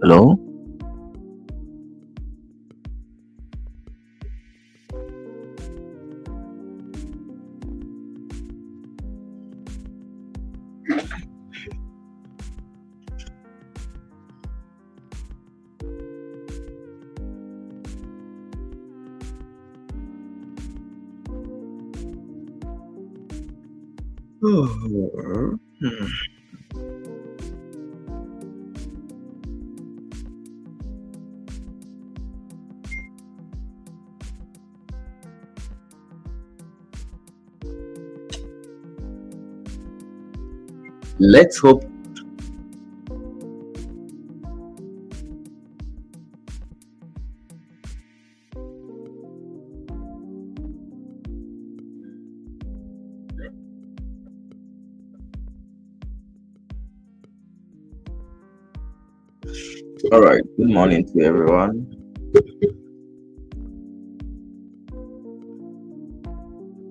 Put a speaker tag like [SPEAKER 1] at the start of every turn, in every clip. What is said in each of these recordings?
[SPEAKER 1] Hello? Hmm. Let's hope. All right. Good morning to everyone.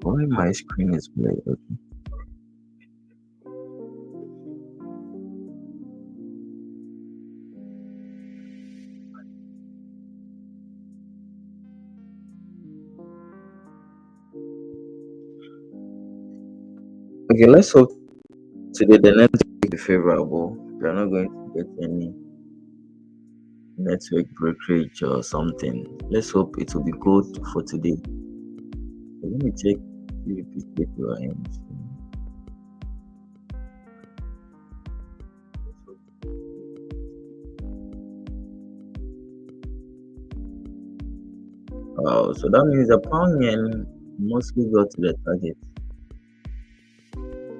[SPEAKER 1] Why my screen is black? Okay, let's hope today the network will be favorable. We are not going to get any network breakage or something. Let's hope it will be good for today. So let me check if it you are in. Oh, so that means the pound yen mostly got to the target.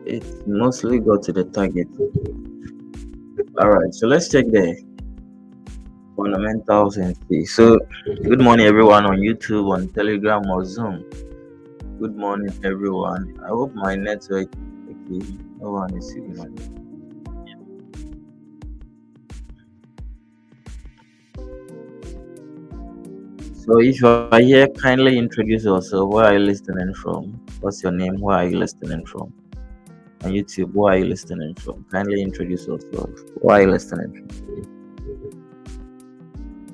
[SPEAKER 1] It mostly got to the target. All right, so let's check the fundamentals and see. So, good morning, everyone on YouTube, on Telegram, or Zoom. Good morning, everyone. I hope my network okay. No one is signal. So, if you are here, kindly introduce yourself. Where are you listening from? What's your name? Where are you listening from? On YouTube, where are you listening from? Kindly introduce yourself. Where are you listening from?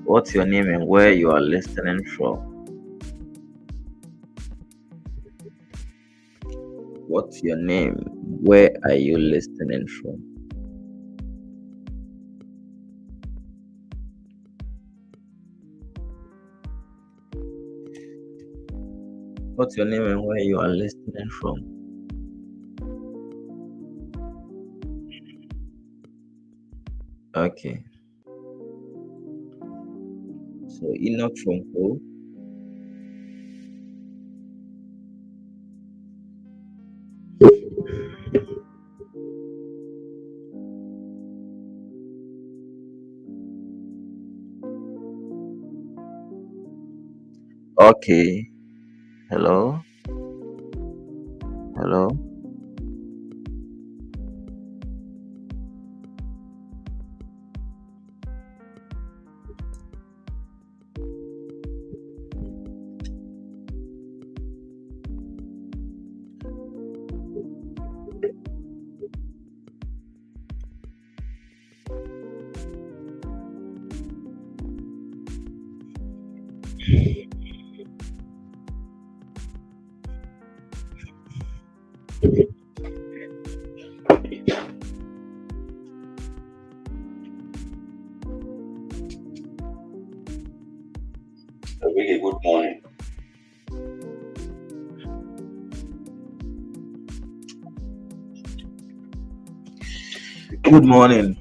[SPEAKER 1] What's your name and where you are listening from? What's your name? Where are you listening from? What's your name and where you are listening from? Okay. So Enoch from who? Okay. Hello. Hello. A really good morning. Good morning.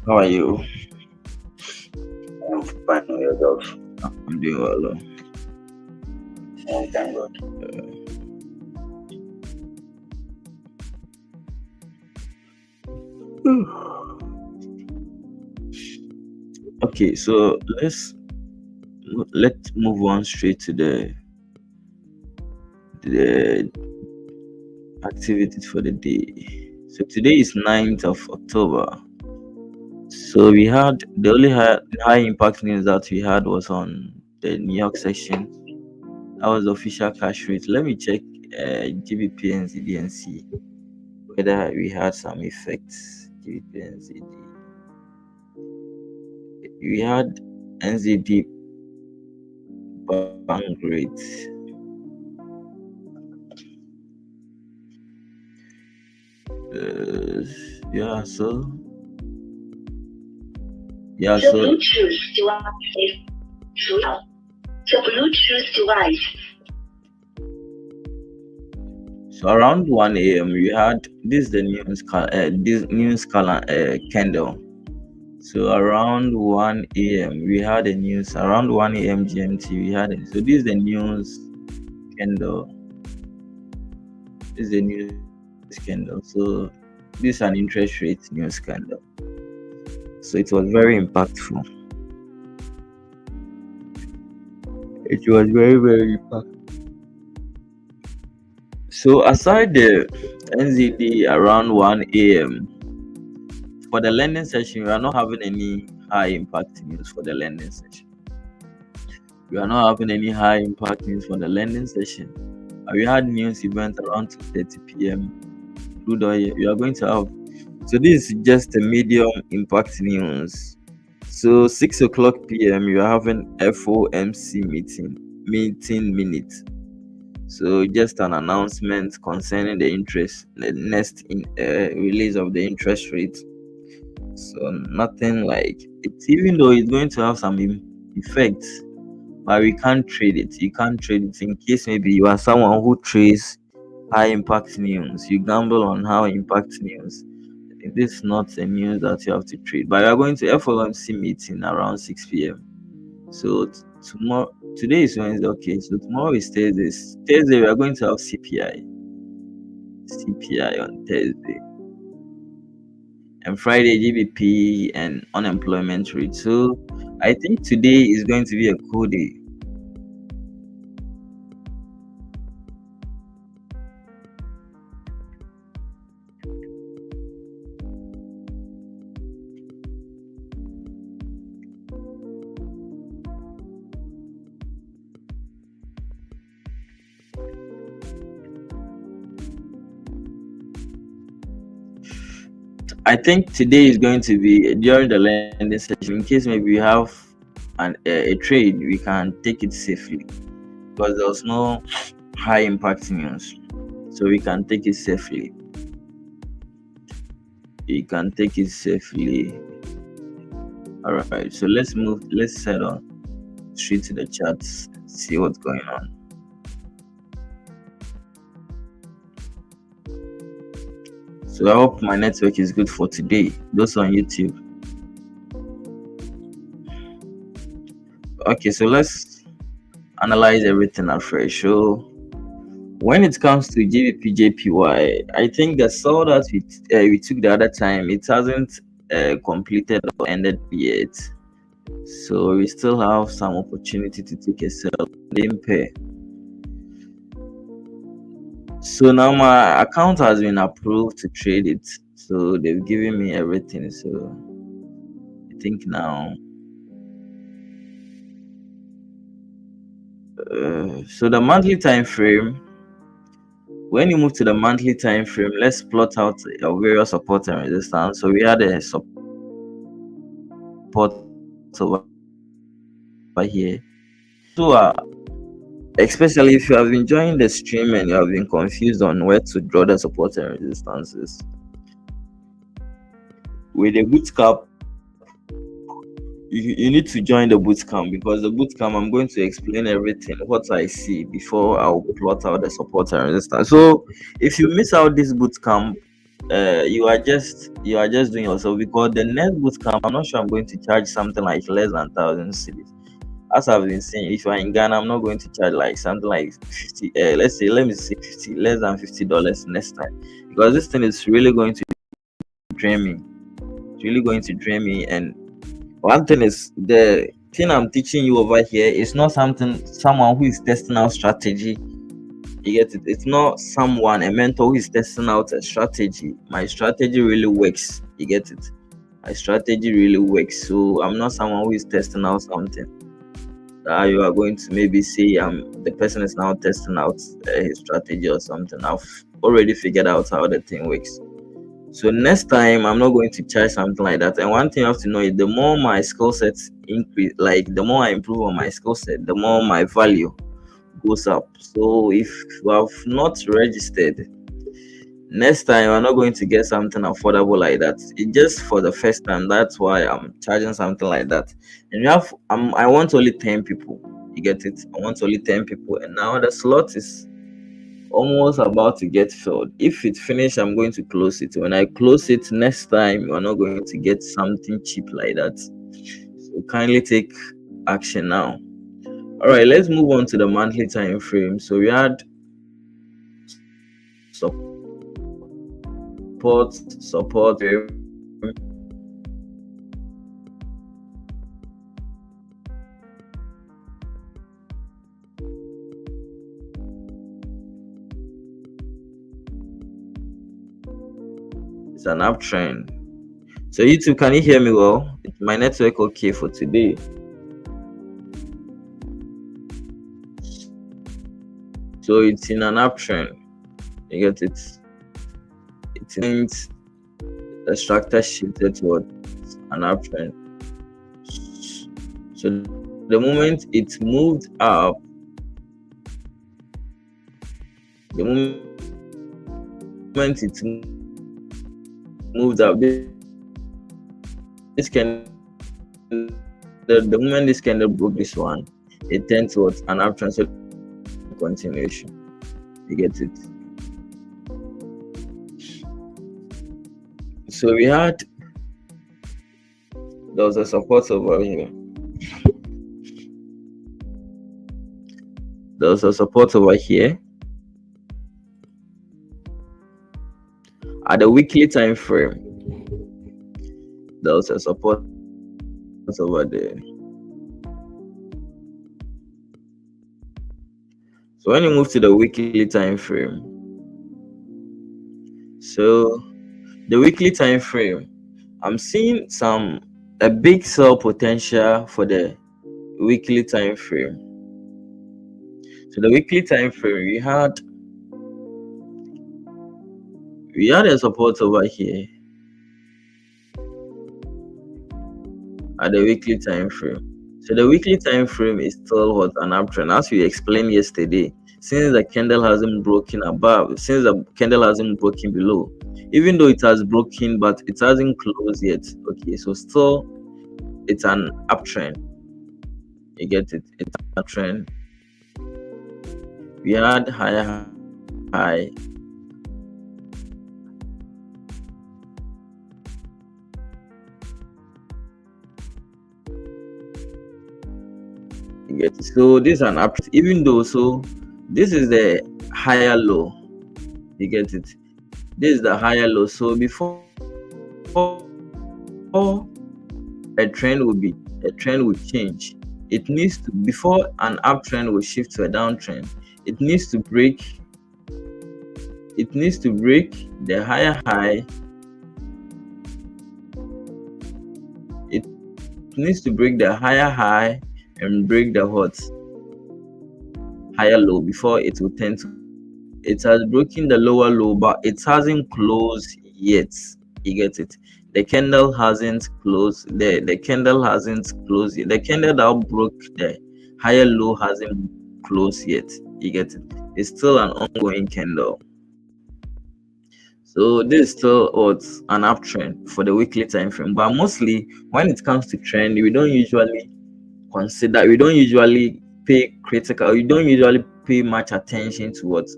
[SPEAKER 1] How are you? I'm fine. How yourself? I'm doing well. Oh, thank God. Okay, so let's move on straight to the activities for the day. So today is 9th of October. So we had the only high impact news that we had was on the New York section. That was the official cash rate. Let me check GBP and ZD and see whether we had some effects. GBP and ZD. We had NZD bank rate. Yeah, so yeah,
[SPEAKER 2] The
[SPEAKER 1] so
[SPEAKER 2] Bluetooth device is full. The Bluetooth device.
[SPEAKER 1] so around 1 a.m. we had this news candle. So around 1 a.m. we had a news. Around 1 a.m. GMT we had it. So this is the news candle. This is the news candle. So this is an interest rate news candle. So it was very impactful. It was very, very impactful. So aside the NZD around 1 a.m. for the lending session, we are not having any high impact news for the lending session. We are not having any high impact news for the lending session. We had news event around 2:30 p.m. Crude oil. We are going to have. So this is just a medium impact news. So 6 o'clock p.m. you are having FOMC meeting minutes. So just an announcement concerning the next release of the interest rate. So nothing like it, even though it's going to have some effects, but we can't trade it. You can't trade it in case maybe you are someone who trades high impact news. You gamble on high impact news. This is not a news that you have to trade. But we are going to FOMC meeting around 6 p.m. So tomorrow, today is Wednesday. Okay, so tomorrow is Thursday. Thursday we are going to have CPI on Thursday, and Friday GBP and unemployment rate. So I think today is going to be a cool day. I think today is going to be during the lending session. In case maybe we have a trade, we can take it safely because there's no high impact news, so we can take it safely. You can take it safely. All right, so let's move. Let's set on straight to the charts. See what's going on. So I hope my network is good for today. Those on YouTube. Okay, so let's analyze everything afresh. So when it comes to GBP JPY, I think the sell that we took the other time, it hasn't completed or ended yet. So we still have some opportunity to take a sell in pair. So now my account has been approved to trade it. So they've given me everything. So I think now. So the monthly time frame. When you move to the monthly time frame, let's plot out your various support and resistance. So we had a support over here. So especially if you have been joining the stream and you have been confused on where to draw the support and resistances, with a bootcamp, you need to join the bootcamp, because the bootcamp, I'm going to explain everything what I see before I'll plot out the support and resistance. So if you miss out this bootcamp, you are just doing yourself, because the next bootcamp, I'm not sure I'm going to charge something like less than 1,000 cedis. As I've been saying, if you're in Ghana, I'm not going to charge like something like 50. Let me say 50, less than $50 next time, because this thing is really going to drain me. It's really going to drain me. And one thing is, the thing I'm teaching you over here is not someone who is testing out strategy. You get it? It's not a mentor who is testing out a strategy. My strategy really works. You get it? My strategy really works. So I'm not someone who is testing out something. You are going to maybe say the person is now testing out his strategy or something. I've already figured out how the thing works. So next time I'm not going to charge something like that. And one thing you have to know is, the more my skill sets increase, like the more I improve on my skill set, the more my value goes up. So if you have not registered, next time you're not going to get something affordable like that. It's just for the first time. That's why I'm charging something like that. And I want only 10 people. You get it? I want only 10 people. And now the slot is almost about to get filled. If it finished, I'm going to close it. When I close it next time, you're not going to get something cheap like that. So kindly take action now. All right, let's move on to the monthly time frame. So we had support. It's an uptrend. So YouTube, can you hear me well? Is my network okay for today? So it's in an uptrend. You get it? It's in the structure shifted towards an uptrend. So the moment it moved up, the moment it moved up, this can the moment this candle broke this one, it turned towards an uptrend. So continuation. You get it? So we had there was a support over here. There was a support over here. At the weekly time frame, there was a support over there. So when you move to the weekly time frame, so the weekly time frame, I'm seeing a big sell potential for the weekly time frame. So the weekly time frame, we had a support over here at the weekly time frame. So the weekly time frame is still what an uptrend, as we explained yesterday. Since the candle hasn't broken above, since the candle hasn't broken below, even though it has broken, but it hasn't closed yet. Okay, so still it's an uptrend. You get it? It's an uptrend. We had higher high. You get it? So this is an uptrend, even though this is the higher low. You get it? This is the higher low. So before a trend will change. It needs to, before an uptrend will shift to a downtrend, it needs to break the higher high. It needs to break the higher high and break the higher low before it will tend to. It has broken the lower low, but it hasn't closed yet. You get it? The candle hasn't closed. The candle hasn't closed yet. The candle that broke the higher low hasn't closed yet. You get it? It's still an ongoing candle. So this is still what's an uptrend for the weekly time frame. But mostly when it comes to trend, we don't usually pay critical, we don't usually pay much attention to what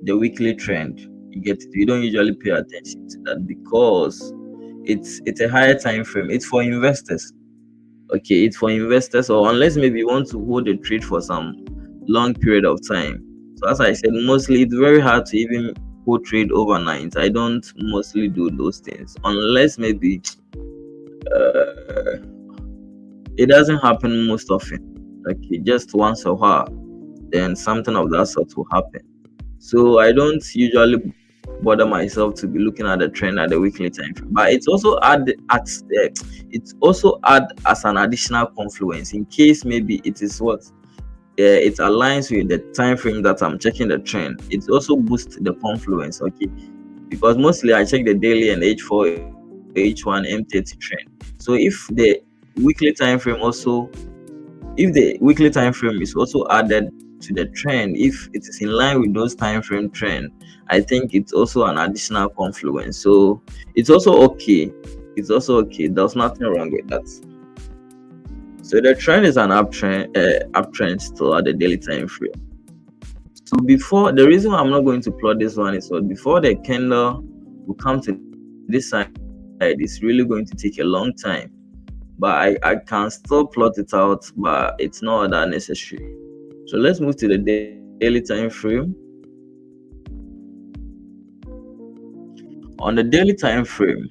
[SPEAKER 1] the weekly trend. You get it? We don't usually pay attention to that because it's a higher time frame. It's for investors. Okay, it's for investors, or unless maybe you want to hold a trade for some long period of time. So as I said, mostly it's very hard to even hold trade overnight. I don't mostly do those things unless maybe it doesn't happen most often. Okay, just once a while, then something of that sort will happen. So I don't usually bother myself to be looking at the trend at the weekly time frame. But it's also add as an additional confluence in case maybe it is what it aligns with the time frame that I'm checking the trend. It also boosts the confluence. Okay, because mostly I check the daily and H4, H1, M30 trend. So if the weekly time frame is also added to the trend, if it is in line with those time frame trend, I think it's also an additional confluence. So it's also okay. There's nothing wrong with that. So the trend is an uptrend still at the daily time frame. So before, the reason why I'm not going to plot this one is that before the candle will come to this side, it's really going to take a long time. But I can still plot it out, but it's not that necessary. So let's move to the daily time frame. On the daily time frame,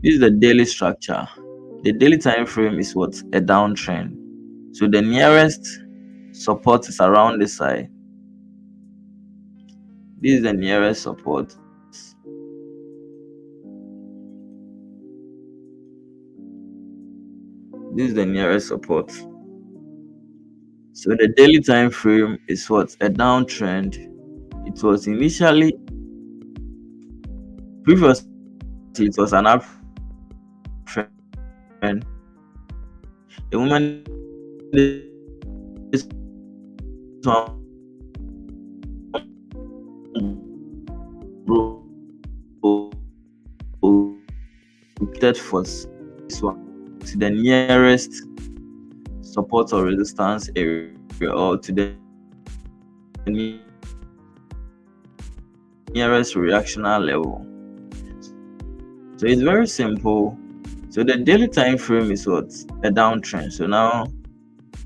[SPEAKER 1] this is the daily structure. The daily time frame is what? A downtrend. So the nearest support is around this side. This is the nearest support. This is the nearest support. So the daily time frame is what? A downtrend. It was initially, previously it was an uptrend. The moment this one to the nearest support or resistance area, or to the nearest reactional level. So it's very simple. So the daily time frame is what? A downtrend. So now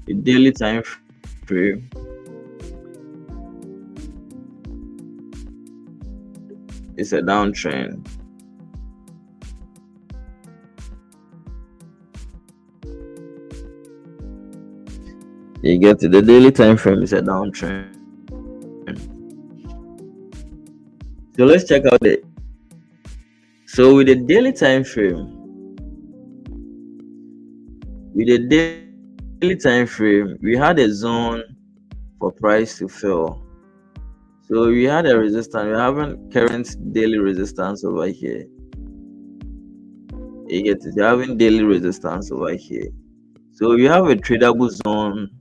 [SPEAKER 1] the daily time frame is a downtrend. You get it? The daily time frame is a downtrend. So let's check out the. So with the daily time frame, we had a zone for price to fall. So we had a resistance. We're having current daily resistance over here. You get it? You're having daily resistance over here. So you have a tradable zone.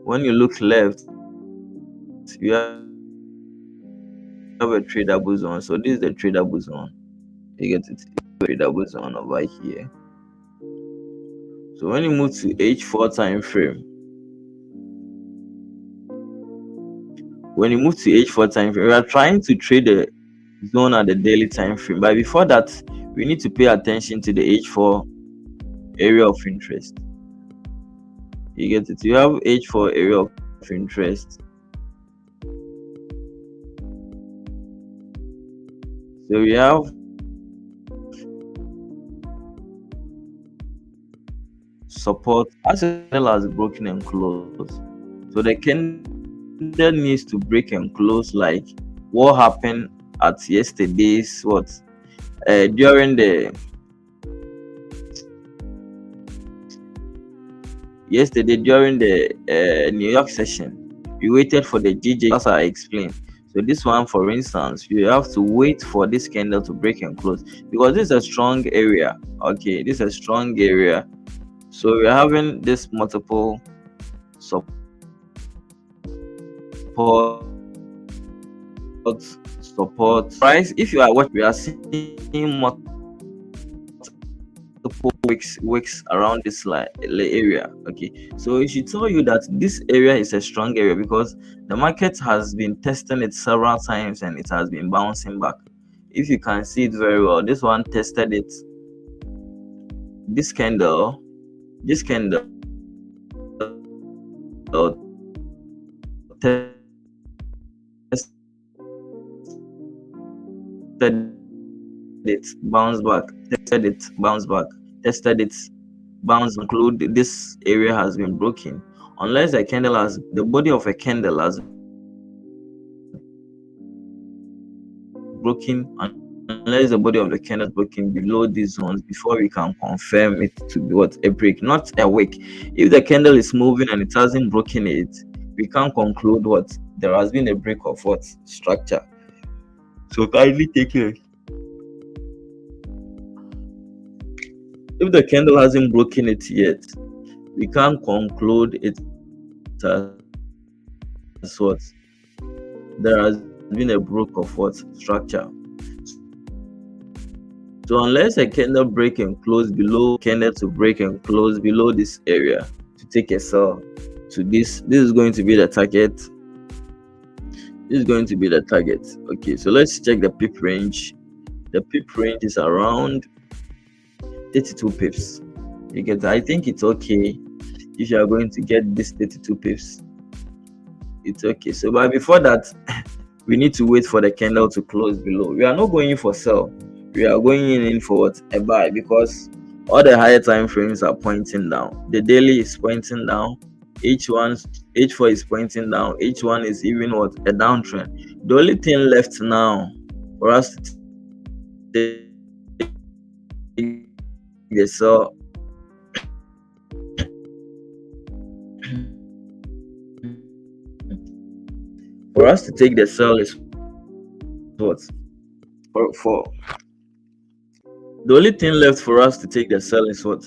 [SPEAKER 1] When you look left, you have a tradable zone. So this is the tradable zone. You get it? Tradable zone over here. So when you move to H4 time frame, we are trying to trade the zone at the daily time frame. But before that, we need to pay attention to the H4 area of interest. You get it? You have H4 area of interest. So we have support as the candle has broken and closed. So the candle needs to break and close like what happened at yesterday's during the New York session. We waited for the GJ as I explained. So this one, for instance, you have to wait for this candle to break and close because this is a strong area. Okay, this is a strong area. So we're having this multiple support price. If you are watching, we are seeing multiple wicks around this area. Okay, so it should tell you that this area is a strong area because the market has been testing it several times and it has been bouncing back. If you can see it very well, this one tested it. This candle tested it, bounce back, tested it, bounce back, tested it, bounce. Include this area has been broken, unless the candle has the body of a candle has broken, unless the body of the candle is broken below these zones before we can confirm it to be what? A break, not a wick. If the candle is moving and it hasn't broken it, we can't conclude what there has been a break of what structure. So kindly take it. If the candle hasn't broken it yet, we can't conclude it as what there has been a break of what structure. So unless a candle break and close below, candle to break and close below this area to take a sell to this is going to be the target. This is going to be the target. Okay, so let's check the pip range. The pip range is around 32 pips. You get, I think it's okay if you are going to get this 32 pips. It's okay. So but before that, we need to wait for the candle to close below. We are not going in for sell. We are going in for what? A buy, because all the higher time frames are pointing down. The daily is pointing down. H4 is pointing down. H1 is even what? A downtrend. The only thing left now for us to take the sell For us to take the sell is what? For the only thing left for us to take the sell is what?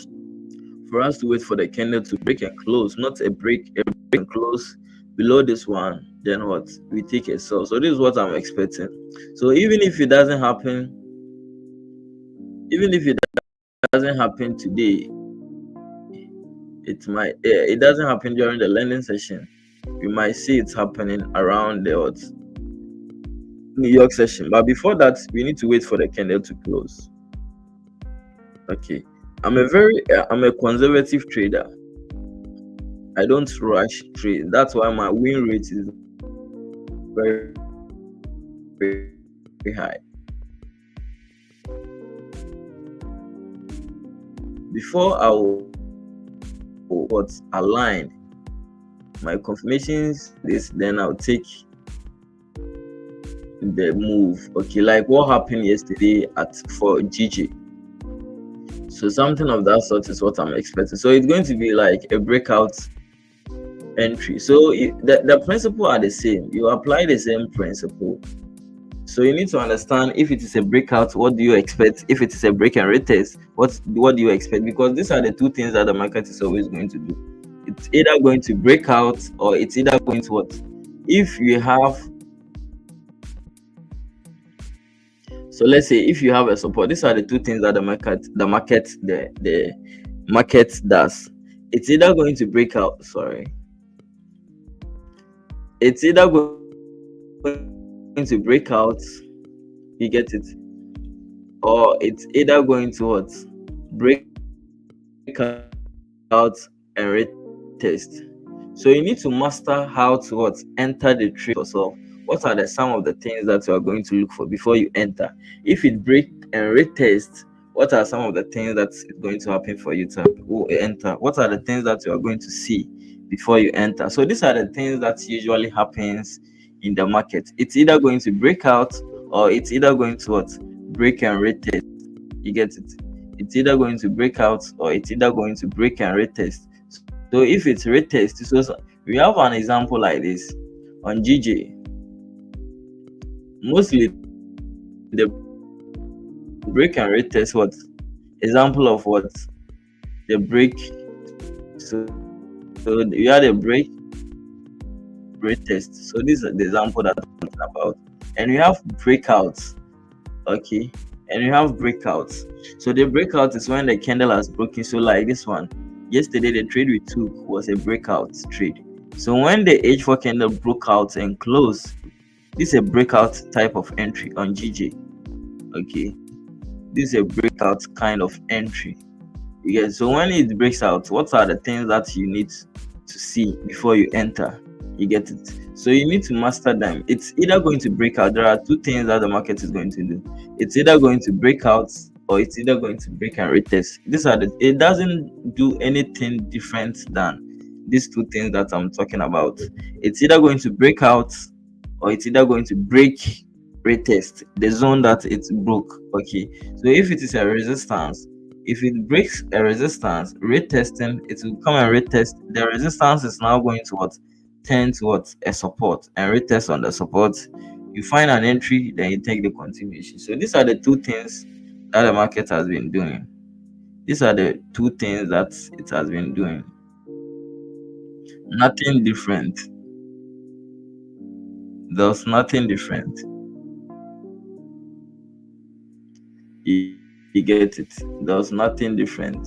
[SPEAKER 1] For us to wait for the candle to break and close, not a break and close below this one. Then what? We take a sell. So this is what I'm expecting. So even if it doesn't happen, even if it doesn't happen today, it doesn't happen during the learning session. We might see it happening around the what, New York session. But before that, we need to wait for the candle to close. Okay. I'm a conservative trader. I don't rush trade. That's why my win rate is very high. Before I will what align my confirmations this, then I'll take the move. Okay, like what happened yesterday for GG. So something of that sort is what I'm expecting. So it's going to be like a breakout entry. So the principle are the same. You apply the same principle. So you need to understand, if it is a breakout, what do you expect? If it is a break and retest, what do you expect? Because these are the two things that the market is always going to do. It's either going to break out, or it's either going to what? If you have, so let's say if you have a support, these are the two things that the market does. It's either going to break out. It's either going to break out. You get it? Or it's either going to what? Break out and retest. So you need to master how to what? Enter the trade yourself. What are some of the things that you are going to look for before you enter? If it break and retest, what are some of the things that is going to happen for you to enter? What are the things that you are going to see before you enter? So these are the things that usually happens in the market. It's either going to break out, or it's either going to what? Break and retest. You get it? It's either going to break out, or it's either going to break and retest. So if it's retest, so we have an example like this on GJ. Mostly the break and retest, what example of what? The break. So you had a break, retest. So this is the example that I'm talking about. And we have breakouts. Okay, and you have breakouts. So the breakout is when the candle has broken. So like this one, yesterday the trade we took was a breakout trade. So when the H4 candle broke out and closed, this is a breakout type of entry on GJ. Okay, this is a breakout kind of entry. Yeah, so when it breaks out, what are the things that you need to see before you enter? You get it? So you need to master them. It's either going to break out. There are two things that the market is going to do. It's either going to break out, or it's either going to break and retest. It doesn't do anything different than these two things that I'm talking about. It's either going to break out, or it's either going to break, retest the zone that it broke. Okay, so if it is a resistance, if it breaks a resistance, retesting, it will come and retest. The resistance is now going to what? Turn to what? A support, and retest on the support. You find an entry, then you take the continuation. So these are the two things that the market has been doing. These are the two things that it has been doing. Nothing different. There's nothing different. You get it? There's nothing different.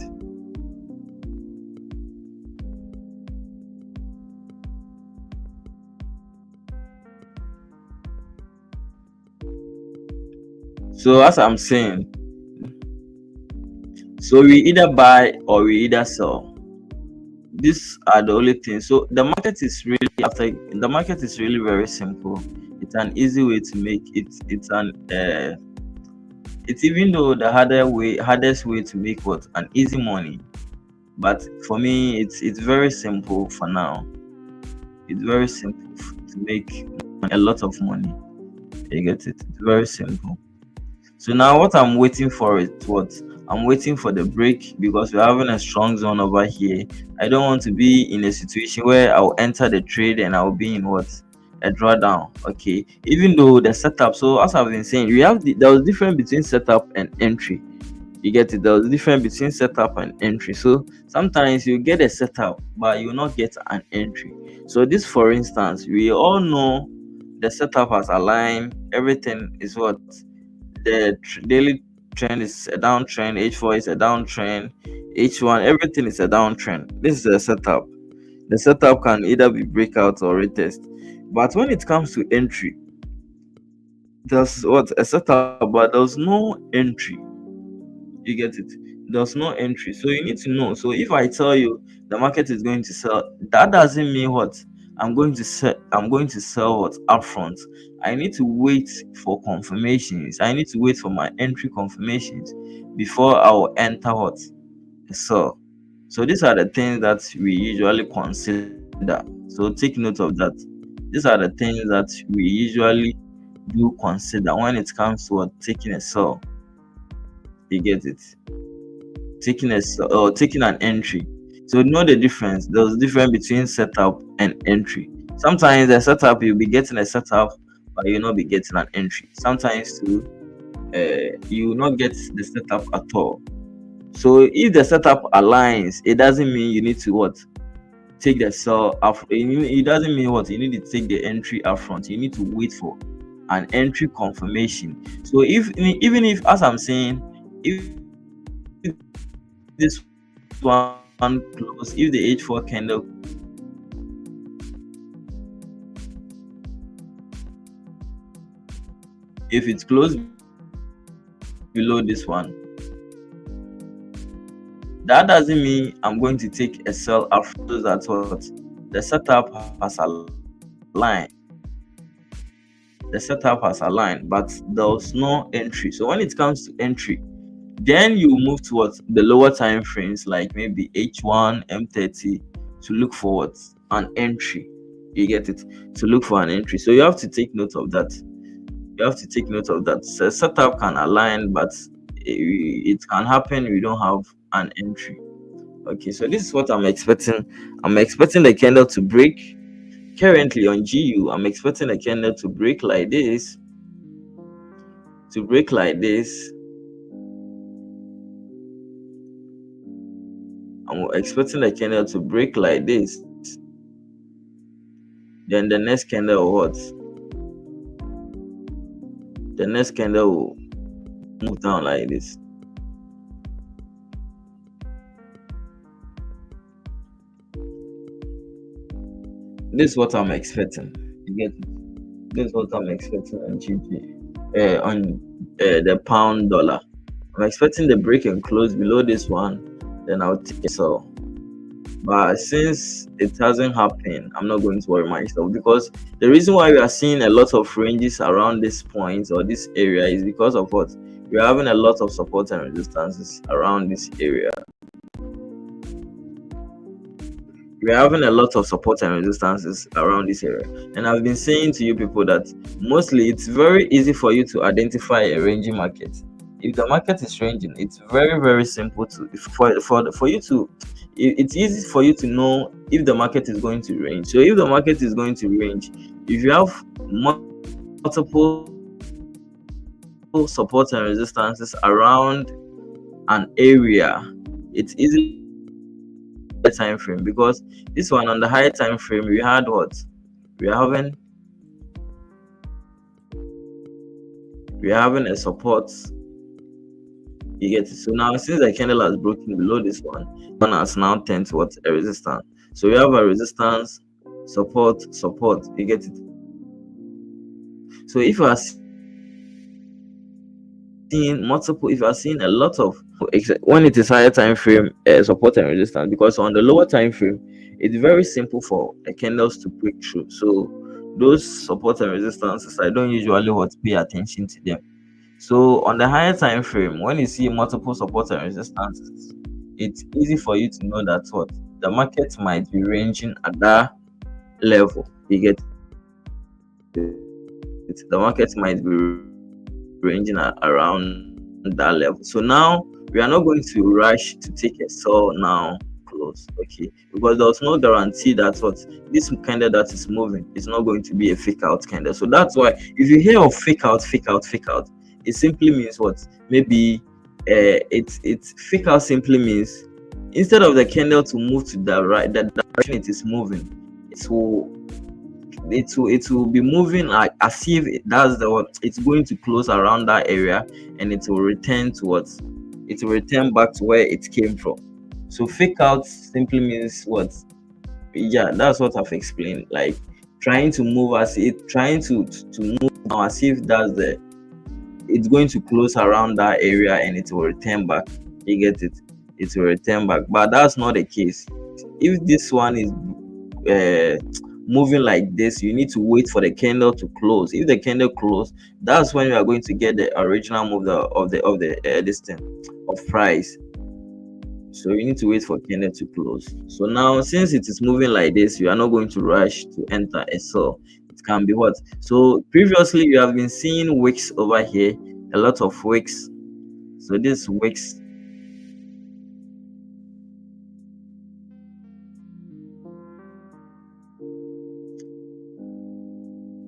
[SPEAKER 1] So as I'm saying, so we either buy or we either sell. These are the only things. So the market is really very simple. It's an easy way to make it. It's even though the hardest way to make what? An easy money. But for me, it's very simple for now. It's very simple to make a lot of money. You get it? It's very simple. So now what I'm waiting for is what? I'm waiting for the break, because we're having a strong zone over here. I don't want to be in a situation where I'll enter the trade and I'll be in what? a drawdown. Okay, even though the setup, so as I've been saying, there was difference between setup and entry. You get it? There was difference between setup and entry. So sometimes you get a setup, but you will not get an entry. So this, for instance, we all know the setup has aligned. Everything is what the daily trend is a downtrend. H4 is a downtrend. H1, everything is a downtrend. This is a setup. The setup can either be breakout or retest. But when it comes to entry, there's what a setup, but there's no entry. You get it? There's no entry. So you need to know. So if I tell you the market is going to sell, that doesn't mean what I'm going to sell what upfront. I need to wait for confirmations. I need to wait for my entry confirmations before I will enter what a sell. So these are the things that we usually consider. So take note of that. These are the things that we usually do consider when it comes to what, taking a sell. You get it? Taking or taking an entry. So know the difference. There's difference between setup and entry. Sometimes the setup, you'll be getting a setup, but you'll not be getting an entry. Sometimes too, you will not get the setup at all. So if the setup aligns, it doesn't mean you need to what, take the sell up. It doesn't mean what, you need to take the entry up front. You need to wait for an entry confirmation. So if, even if, as I'm saying, if this one close, if the H4 candle if it's closed below this one, that doesn't mean I'm going to take a sell after that. What, the setup has aligned. The setup has aligned, but there's no entry. So when it comes to entry, then you move towards the lower time frames, like maybe H1, M30, to look for what, an entry. You get it? To look for an entry. So you have to take note of that. You have to take note of that. So setup can align, but it can happen we don't have an entry. Okay, so this is what I'm expecting. I'm expecting the candle to break. Currently on GU, I'm expecting the candle to break like this. To break like this. I'm expecting the candle to break like this. Then the next candle will what? The next candle will move down like this. This is what I'm expecting. You get it? This is what I'm expecting on GG. On the pound dollar. I'm expecting the break and close below this one. Then I'll take a sell. But since it hasn't happened, I'm not going to worry myself, because the reason why we are seeing a lot of ranges around this point or this area is because of what? We're having a lot of support and resistances around this area. We're having a lot of support and resistances around this area. And I've been saying to you people that mostly it's very easy for you to identify a ranging market. If the market is ranging, it's very, very simple to for you to it's easy for you to know if the market is going to range. So if the market is going to range, if you have multiple support and resistances around an area, it's easy time frame, because this one on the higher time frame, we had what? We're having a support. You get it? So now, since the candle has broken below this one has now turned to what? A resistance. So we have a resistance, support. You get it? So if you are seeing multiple, if you are seeing a lot of, when it is higher time frame, support and resistance, because on the lower time frame, it's very simple for the candles to break through. So those support and resistances, I don't usually pay attention to them. So on the higher time frame, when you see multiple support and resistances, it's easy for you to know that what, the market might be ranging at that level. You get it? The market might be ranging around that level. So now we are not going to rush to take a sell now close. Okay, because there's no guarantee that what this candle that is moving is not going to be a fake out candle. So that's why if you hear of fake out, fake out, fake out, it simply means what? Maybe it's fake out simply means instead of the candle to move to the right, the direction it is moving, it will it will be moving like as if that's the what it's going to close around that area, and it will return towards it will return back to where it came from. So fake out simply means what? Yeah, that's what I've explained. Like trying to move as it trying to move now as if that's the it's going to close around that area and it will return back. You get it? It will return back, but that's not the case. If this one is uh, moving like this, you need to wait for the candle to close. If the candle close, that's when you are going to get the original move of the this thing of price. So you need to wait for candle to close. So now since it is moving like this, you are not going to rush to enter a sell. It can be what? So previously you have been seeing wicks over here, a lot of wicks. So this wicks,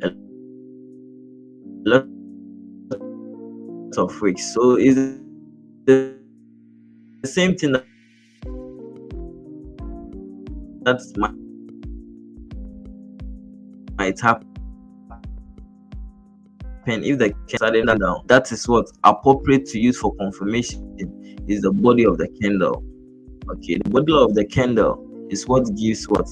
[SPEAKER 1] a lot of wicks. So is the same thing that might happen if the candle down. That is what appropriate to use for confirmation is the body of the candle. Okay, the body of the candle is what gives what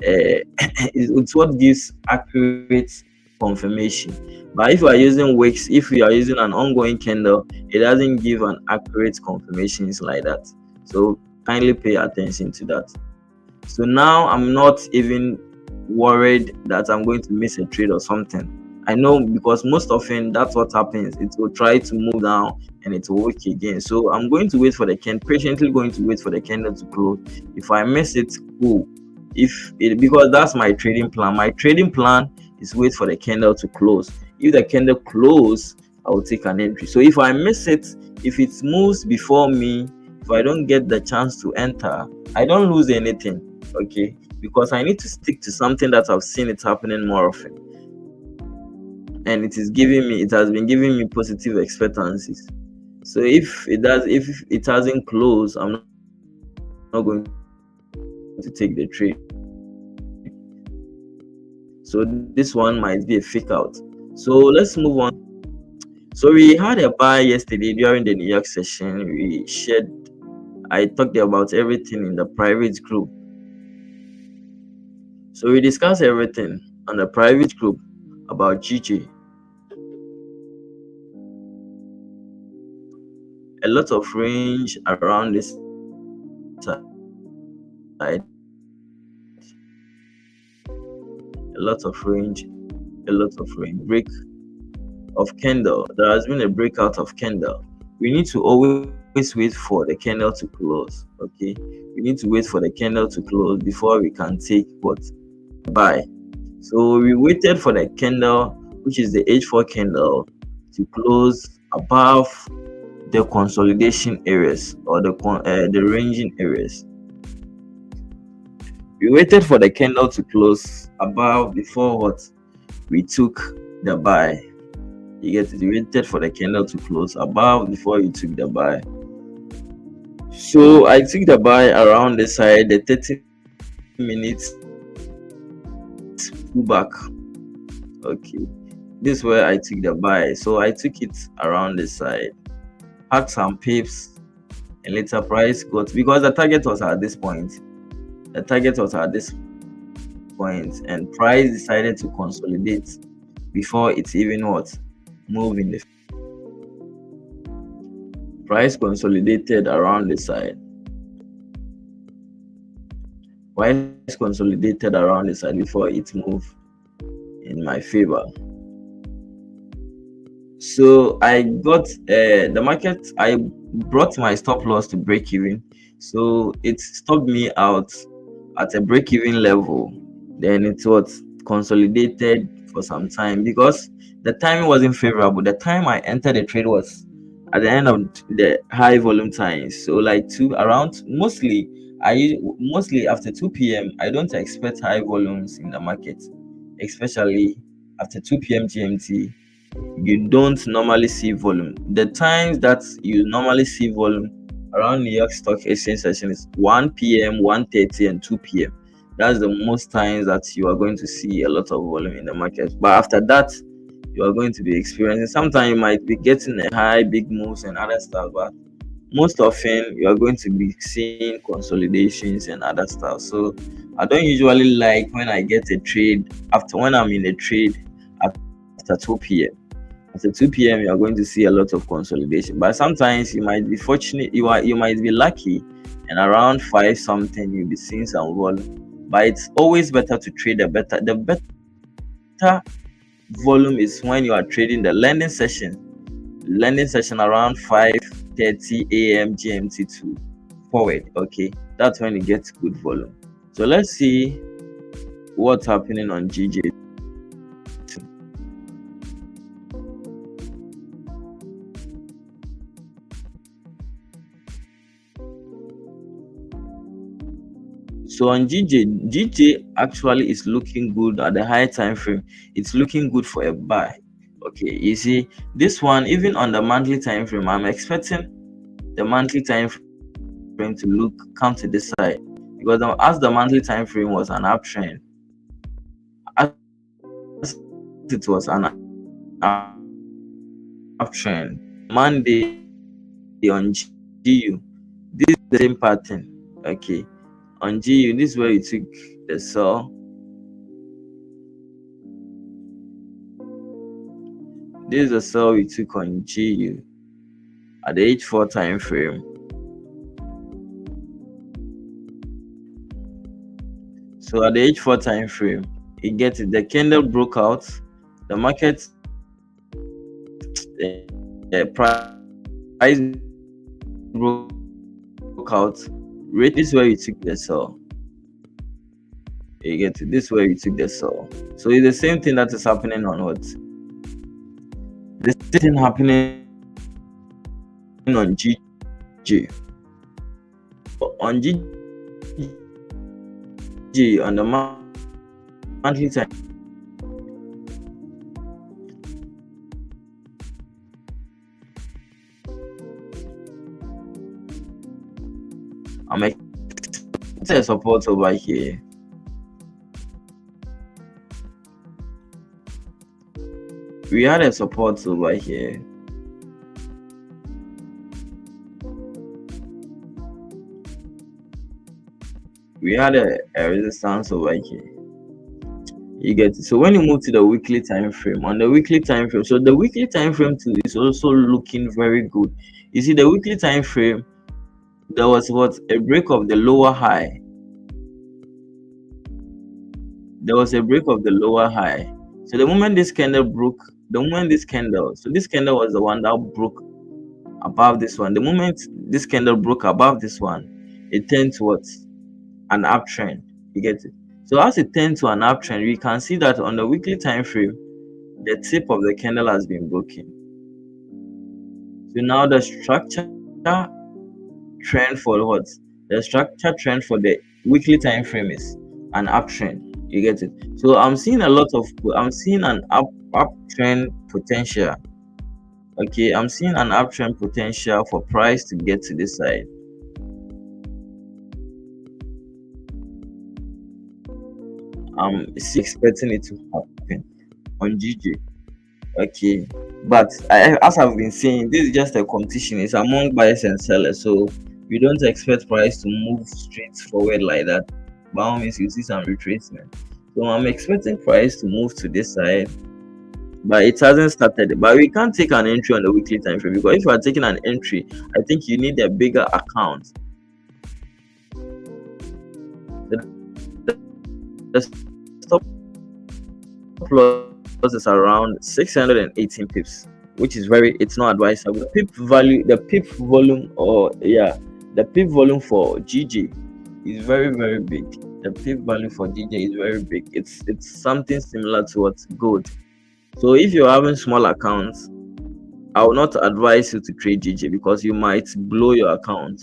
[SPEAKER 1] it's what gives accurate confirmation. But if you are using wicks, if you are using an ongoing candle, it doesn't give an accurate confirmations like that. So kindly pay attention to that. So now I'm not even worried that I'm going to miss a trade or something. I know because most often that's what happens. It will try to move down and it will work again. So I'm going to wait for the candle, patiently going to wait for the candle to close. If I miss it, cool. If it because that's my trading plan. My trading plan is wait for the candle to close. If the candle close, I will take an entry. So if I miss it, if it moves before me, if I don't get the chance to enter, I don't lose anything. Okay, because I need to stick to something that I've seen it happening more often, and it has been giving me positive expectancies. So if it hasn't closed, I'm not going to take the trade. So this one might be a fake out. So let's move on. So we had a buy yesterday during the New York session. I talked about everything in the private group. So we discussed everything on the private group about GJ. A lot of range around this side. A lot of range. Break of candle. There has been a breakout of candle. We need to always wait for the candle to close. Okay, we need to wait for the candle to close before we can take what buy. So we waited for the candle, which is the H4 candle, to close above the consolidation areas or the ranging areas. We waited for the candle to close above before what we took the buy. You get it? You waited for the candle to close above before you took the buy. So I took the buy around the side, the 30 minutes pullback. Okay, this is where I took the buy. So I took it around the side, had some pips, and later price got because the target was at this point. The target was at this point, and price decided to consolidate before it's even what moving. The price consolidated around the side. Price consolidated around the side before it moved in my favor. So I got the market. I brought my stop loss to break even. So it stopped me out at a break even level. Then it was consolidated for some time because the timing wasn't favorable. The time I entered the trade was at the end of the high volume times. So like around mostly mostly after 2 p.m. I don't expect high volumes in the market, especially after 2 p.m. GMT. You don't normally see volume. The times that you normally see volume around New York Stock Exchange session is 1 p.m., 1:30, and 2 p.m. That's the most times that you are going to see a lot of volume in the market. But after that, you are going to be experiencing. Sometimes you might be getting a high, big moves and other stuff, but most often you are going to be seeing consolidations and other stuff. So I don't usually like when I get a trade after when I'm in a trade after 2 p.m. After 2 p.m. you are going to see a lot of consolidation. But sometimes you might be fortunate, you might be lucky, and around five something you'll be seeing some volume. But it's always better to trade the better volume is when you are trading the lending session around 5:30 a.m. GMT to forward. Okay, that's when it gets good volume. So let's see what's happening on GJ. So on GJ actually is looking good at the high time frame. It's looking good for a buy. Okay, you see this one even on the monthly time frame. I'm expecting the monthly time frame to come to this side because as the monthly time frame was an uptrend, as it was an uptrend Monday on GU, this is the same pattern. Okay, on GU, this is where you took the sell. This is the sell we took on GU at the H4 time frame. So at the H4 time frame, you get it. The candle broke out. The market price broke out. Rate this is where you took the sell. You get it. This is where you took the sell. So it's the same thing that is happening on what? The same thing happening on GG. On GG on the monthly time, I'm expecting a support over here. We had a support over here. We had a resistance over here. You get it. So when you move to the weekly time frame, on the weekly time frame, so the weekly time frame too is also looking very good. You see, the weekly time frame, there was what a break of the lower high. There was a break of the lower high. So the moment this candle broke, so this candle was the one that broke above this one. The moment this candle broke above this one, it turned to what? An uptrend. You get it? So as it turned to an uptrend, we can see that on the weekly time frame, the tip of the candle has been broken. So now the structure trend for what? The structure trend for the weekly time frame is an uptrend. You get it? So I'm seeing an uptrend potential. Okay, I'm seeing an uptrend potential for price to get to this side. I'm expecting it to happen on GG. Okay, but as I've been saying, this is just a competition. It's among buyers and sellers, so we don't expect price to move straight forward like that. By all means, you see some retracement. So I'm expecting price to move to this side, but it hasn't started. But we can't take an entry on the weekly time frame because if you are taking an entry, I think you need a bigger account. The stop loss is around 618 pips, which is it's not advisable. The pip volume, or yeah, the pip volume for GG is very very big. The pip value for GJ is very big. It's something similar to what gold. So if you're having small accounts, I will not advise you to trade GJ because you might blow your account.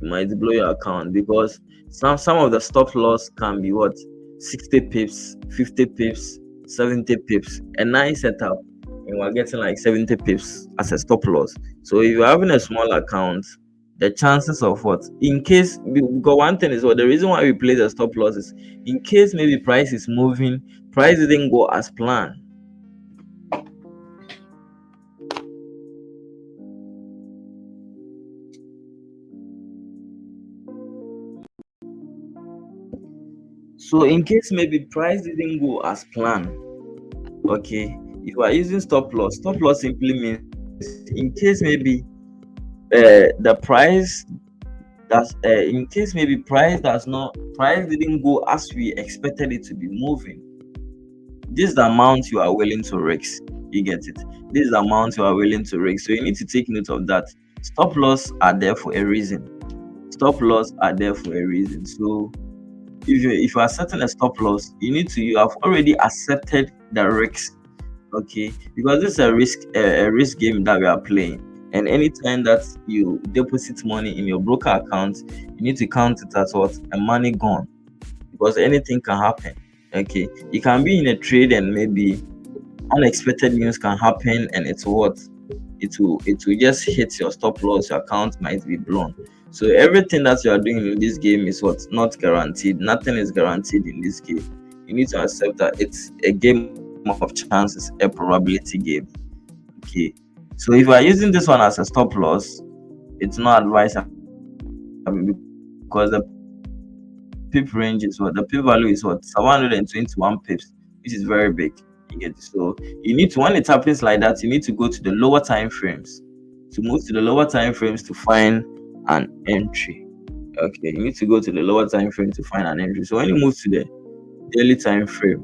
[SPEAKER 1] You might blow your account because some of the stop loss can be what, 60 pips, 50 pips, 70 pips. A nice setup, and we're getting like 70 pips as a stop loss. So if you're having a small account, the chances of what, in case, because one thing is what, the reason why we place a stop loss is in case maybe price is moving, price didn't go as planned. So in case maybe price didn't go as planned, okay, if you are using stop loss simply means in case maybe the price that's in case maybe price didn't go as we expected it to be moving, this is the amount you are willing to risk. You get it? This is the amount you are willing to risk. So you need to take note of that. Stop loss are there for a reason. Stop loss are there for a reason. So if you are setting a stop loss, you have already accepted the risk, okay? Because this is a risk game that we are playing. And anytime that you deposit money in your broker account, you need to count it as what, a money gone, because anything can happen. Okay, you can be in a trade and maybe unexpected news can happen, and it's what, it will just hit your stop loss. Your account might be blown. So everything that you are doing in this game is what, not guaranteed. Nothing is guaranteed in this game. You need to accept that it's a game of chances, a probability game. Okay, so if you are using this one as a stop loss, it's not advisable because the pip range is what, the pip value is what, 721 pips, which is very big. You get it? So you need to, when it happens like that, you need to go to the lower time frames, to move to the lower time frames to find an entry. Okay, you need to go to the lower time frame to find an entry. So when you move to the daily time frame,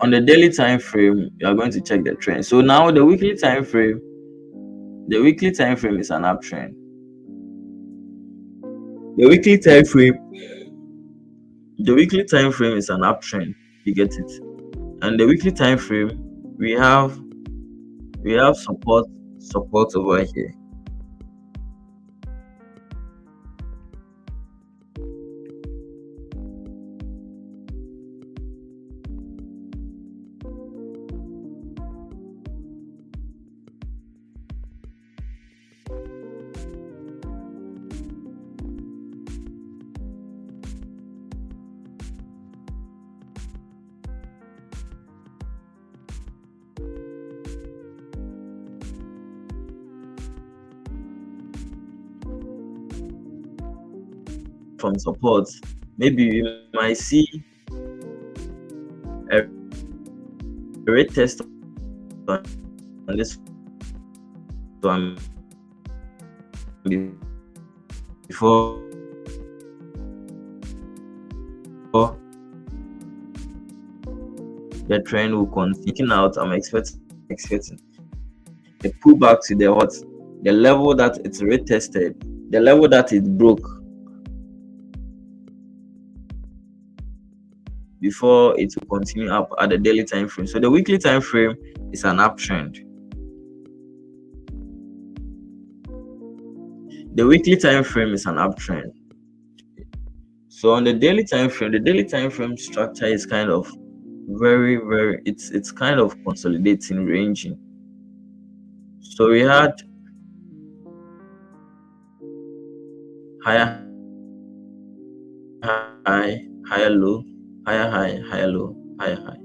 [SPEAKER 1] on the daily time frame, you are going to check the trend. So now the weekly time frame is an uptrend. The weekly time frame, the weekly time frame is an uptrend. You get it? And the weekly time frame, we have support over here. From support, maybe you might see a rate test on this one before the trend will continue out. I'm expecting a pullback to the what, the level that it's retested, the level that it broke before it will continue up at the daily time frame. So the weekly time frame is an uptrend. The weekly time frame is an uptrend. So on the daily time frame structure is kind of very, it's kind of consolidating, ranging. So we had higher high, higher low, higher high, higher low, higher high.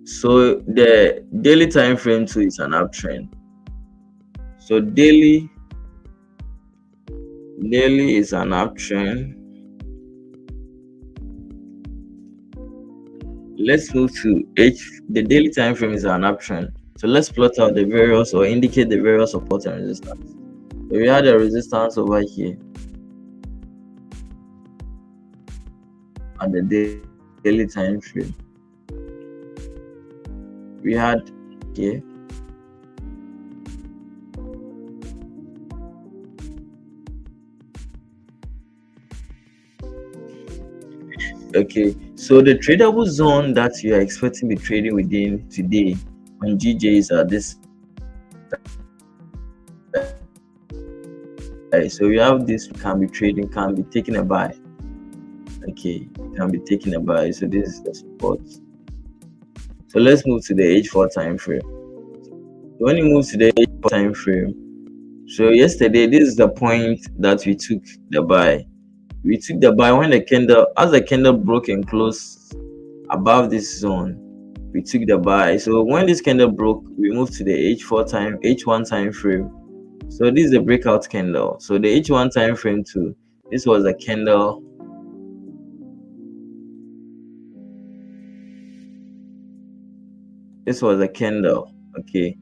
[SPEAKER 1] So the daily time frame too is an uptrend. So daily is an uptrend. Let's move to the daily time frame is an uptrend. So let's plot out the various, or indicate the various support and resistance. So we had a resistance over here at the daily time frame. We had here Okay, so the tradable zone that you are expecting to be trading within today on GJ is at this side. So you have this can be trading, can be taking a buy. Okay, can be taking a buy. So this is the support. So let's move to the H4 time frame. So when you move to the H4 time frame, so yesterday this is the point that we took the buy. We took the buy when the candle, as the candle broke and closed above this zone, we took the buy. So when this candle broke, we moved to the H1 time frame. So this is the breakout candle. So the H1 time frame too. This was a candle. This was a candle. Okay.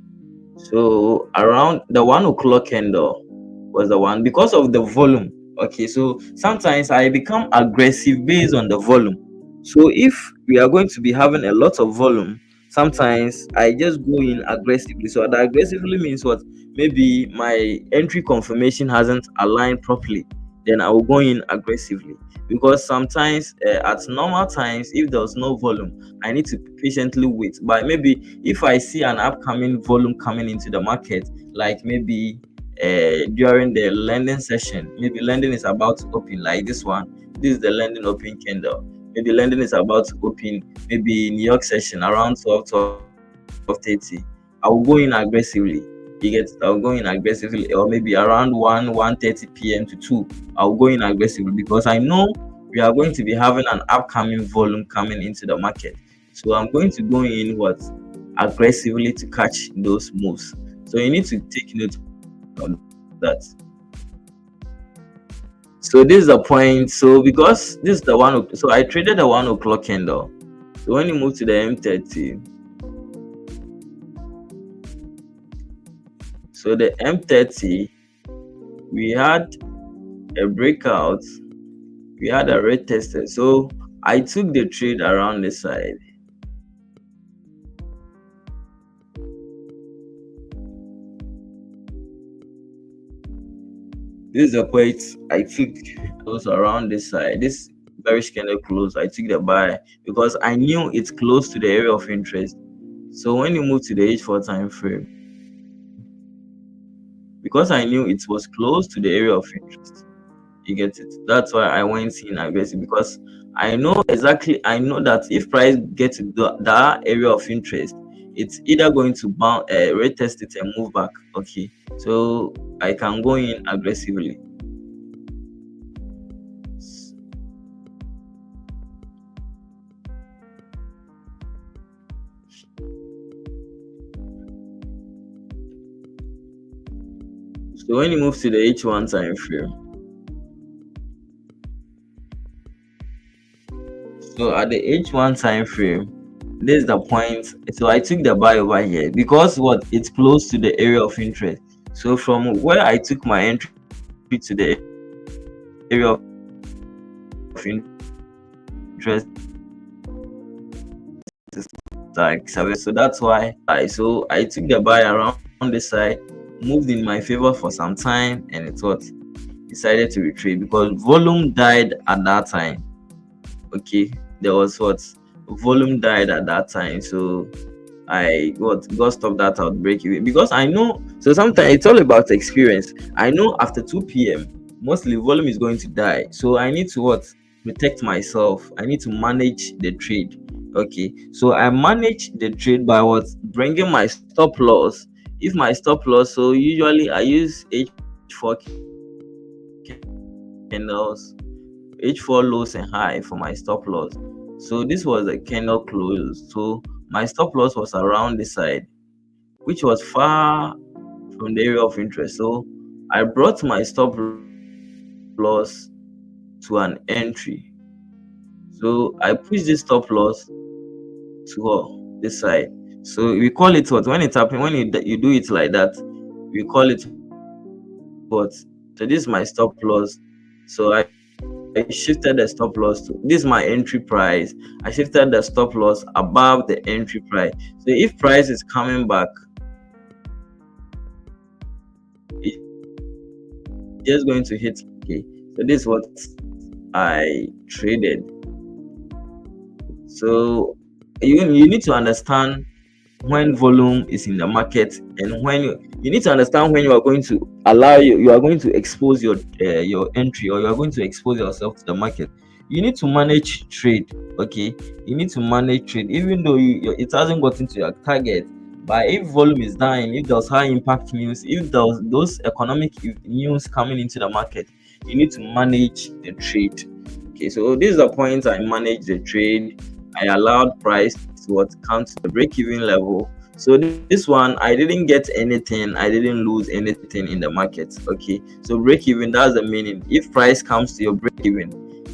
[SPEAKER 1] So around the 1 o'clock candle was the one because of the volume. Okay, so sometimes I become aggressive based on the volume. So if we are going to be having a lot of volume, sometimes I just go in aggressively. So that aggressively means what? Maybe my entry confirmation hasn't aligned properly, then I will go in aggressively. Because sometimes at normal times, if there's no volume, I need to patiently wait. But maybe if I see an upcoming volume coming into the market, like maybe during the lending session, maybe lending is about to open, like this one. This is the lending open candle. Maybe lending is about to open, maybe New York session around 12:30. I will go in aggressively. You get it? I'll go in aggressively, or maybe around 1:30 p.m. to 2. I'll go in aggressively because I know we are going to be having an upcoming volume coming into the market. So I'm going to go in what? Aggressively to catch those moves. So you need to take note of that. So this is the point. So because this is the so I traded the 1 o'clock candle. So when you move to the M30, so the M30, we had a breakout, we had a red tested. So I took the trade around the side. This is the point I took close around this side. This bearish candle close, I took the buy because I knew it's close to the area of interest. So when you move to the H4 time frame, because I knew it was close to the area of interest, you get it. That's why I went in aggressive because I know that if price gets to that area of interest, it's either going to bounce, retest it and move back. Okay, so I can go in aggressively. So when you move to the H1 time frame, so at the H1 time frame, this is the point. So I took the buy over here because what? It's close to the area of interest. So from where I took my entry to the area of interest is like 7. So that's why I took the buy around this side, moved in my favor for some time, and it's what? Decided to retreat because volume died at that time. Okay, there was what? Volume died at that time. So I got stop that out, break even because I know. So sometimes it's all about experience. I know after 2 p.m. mostly volume is going to die. So I need to what? Protect myself. I need to manage the trade. Okay, so I manage the trade by what? Bringing my stop loss. If my stop loss, so usually I use H4 candles, H4 lows and high for my stop loss. So this was a candle close. So my stop loss was around this side, which was far from the area of interest. So I brought my stop loss to an entry. So I pushed this stop loss to this side. So we call it what? When it's happening, when you do it like that, we call it what? So this is my stop loss. So I shifted the stop loss to this is my entry price. I shifted the stop loss above the entry price. So if price is coming back, it's just going to hit. Okay, so this is what I traded. So you need to understand when volume is in the market, and when you need to understand when you are going to you are going to expose your entry, or you are going to expose yourself to the market. You need to manage trade. Okay, you need to manage trade even though it hasn't gotten to your target. But if volume is dying, if there's high impact news, if there's those economic news coming into the market, you need to manage the trade. Okay, so this is the point. I manage the trade. I allowed price to what come to the break-even level. So this one, I didn't get anything. I didn't lose anything in the market. Okay, so break-even, that's the meaning. If price comes to your break-even,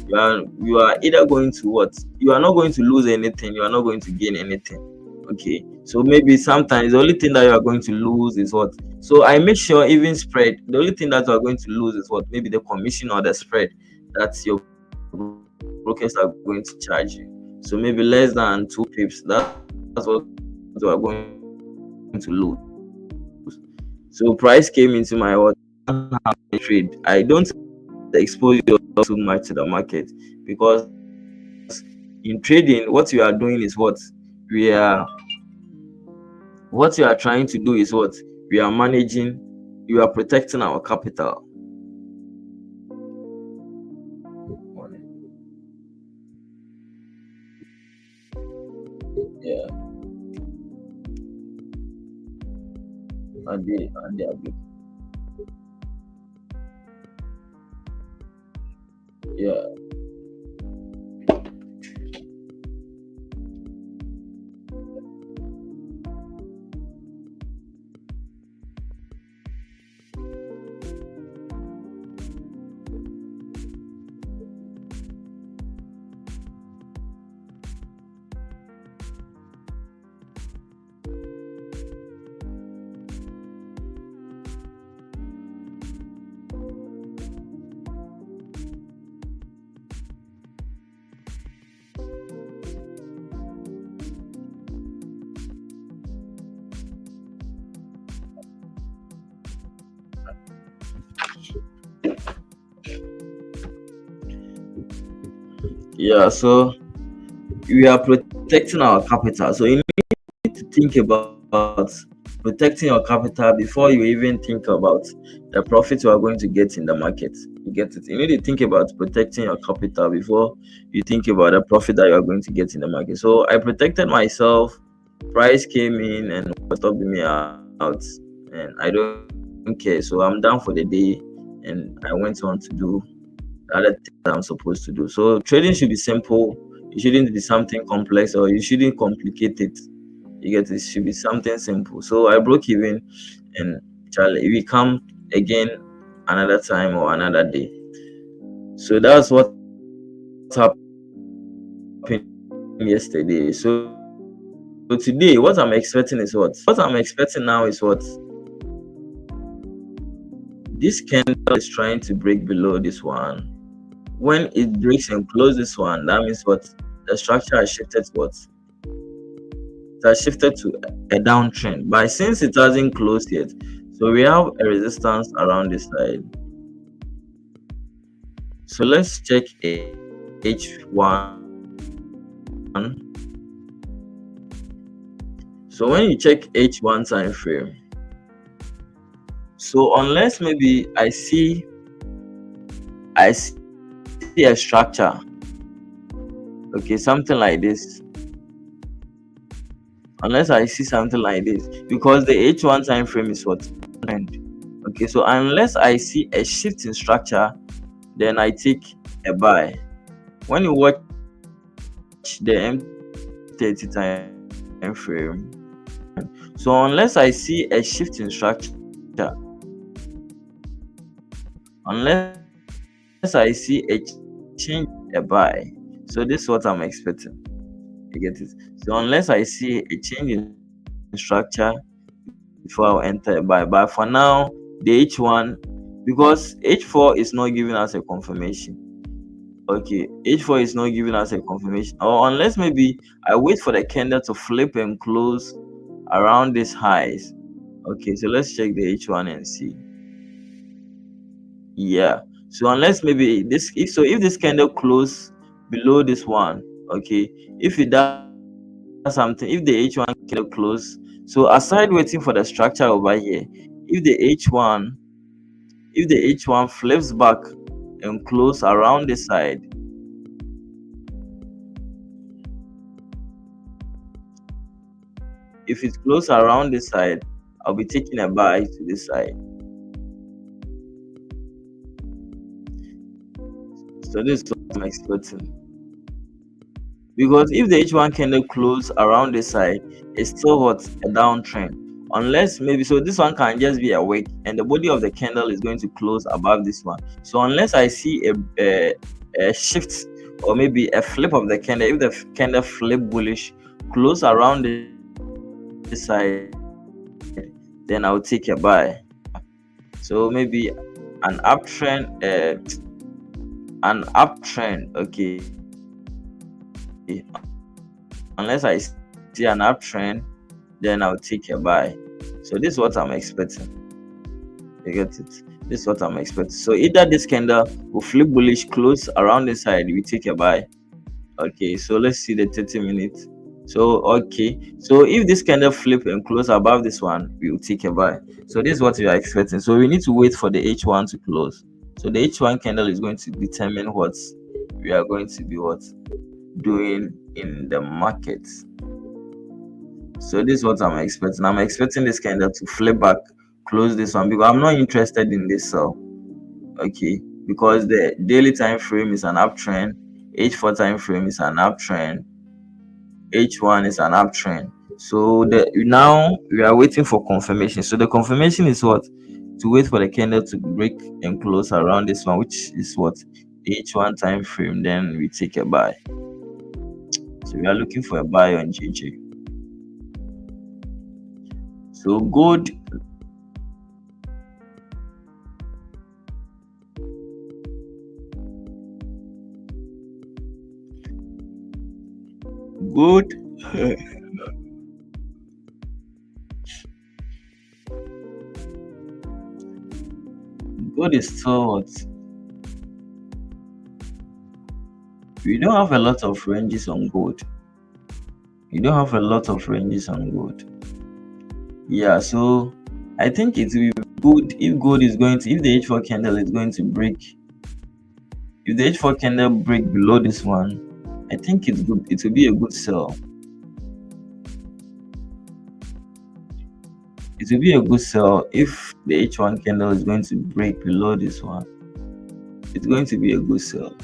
[SPEAKER 1] you are either going to what? You are not going to lose anything. You are not going to gain anything. Okay, so maybe sometimes the only thing that you are going to lose is what? So I make sure even spread. The only thing that you are going to lose is what? Maybe the commission or the spread that your brokers are going to charge you. So maybe less than 2 pips. That's what you are going to lose. So price came into my what? Trade. I don't trade. I don't expose yourself too much to the market, because in trading, what we are doing is what? We are what we are trying to do is what? We are managing, we are protecting our capital. Yeah, and they are big. Yeah. Yeah, so we are protecting our capital. So you need to think about protecting your capital before you even think about the profit you are going to get in the market. You get it? You need to think about protecting your capital before you think about the profit that you are going to get in the market. So I protected myself. Price came in and stopped me out, and I don't care. So I'm down for the day, and I went on to do the other things that I'm supposed to do. So trading should be simple. It shouldn't be something complex, or you shouldn't complicate it. You get it? It should be something simple. So I broke even, and Charlie, we come again another time or another day. So that's what happened yesterday. So today, what I'm expecting is what? What I'm expecting now is what? This candle is trying to break below this one. When it breaks and closes this one, that means what? The structure has shifted to what? It has shifted to a downtrend. But since it hasn't closed yet, so we have a resistance around this side. So let's check H1. So when you check H1 time frame, so unless maybe I see a structure, okay, something like this. Unless I see something like this, because the H1 time frame is what? Trend. Okay, so unless I see a shift in structure, then I take a buy. When you watch the M30 time frame, so unless I see a shift in structure, unless I see a change, a buy. So this is what I'm expecting. You get it? So unless I see a change in structure before I'll enter a buy. But for now, the H1, because H4 is not giving us a confirmation. Okay, H4 is not giving us a confirmation. Or unless maybe I wait for the candle to flip and close around these highs. Okay, so let's check the H1 and see. Yeah. So unless maybe this, if this candle close below this one, Okay, if it does something, if the H1 candle close, so aside waiting for the structure over here, if the H1 if the H1 flips back and close around the side, if it's close around the side, I'll be taking a buy to this side. So this is what I'm expecting. Because if the H1 candle close around the side, it's still what, a downtrend. Unless maybe, so this one can just be a wick and the body of the candle is going to close above this one. So unless I see a shift or maybe a flip of the candle, if the candle flip bullish, close around the side, then I'll take a buy. So maybe an uptrend, okay. Unless I see an uptrend, then I'll take a buy. So this is what I'm expecting. You get it? This is what I'm expecting. So either this candle will flip bullish, close around the side, we take a buy. Okay, so let's see the 30 minutes. So okay, so if this candle flip and close above this one, we will take a buy. So this is what we are expecting. So we need to wait for the H1 to close. So the H1 candle is going to determine what we are going to be doing in the market. So this is what I'm expecting. I'm expecting this candle to flip back, close this one, because I'm not interested in this sell. Okay, because the daily time frame is an uptrend, H4 time frame is an uptrend, H1 is an uptrend. So the now we are waiting for confirmation. So the confirmation is what? To wait for the candle to break and close around this one, which is what? H1 time frame. Then we take a buy. So we are looking for a buy on GG. So gold, gold is still what? We don't have a lot of ranges on gold. We don't have a lot of ranges on gold. Yeah, so I think it will be good if gold is going to, if the H4 candle is going to break, if the H4 candle break below this one, I think it's good. It will be a good sell. It will be a good sell if the H1 candle is going to break below this one. It's going to be a good sell.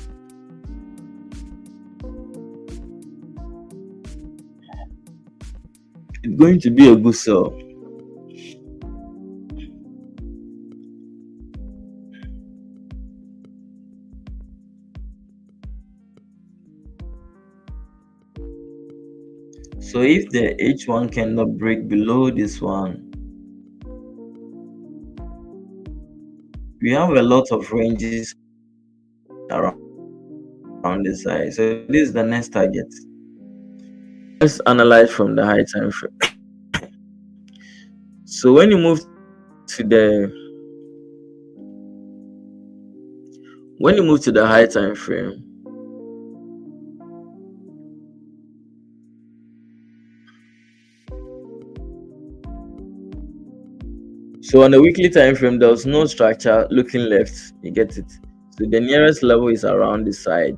[SPEAKER 1] It's going to be a good sell. So if the H1 cannot break below this one, we have a lot of ranges around this side. So this is the next target. Let's analyze from the high time frame. So when you move to the high time frame, so on the weekly time frame, there was no structure looking left. You get it? So the nearest level is around this side.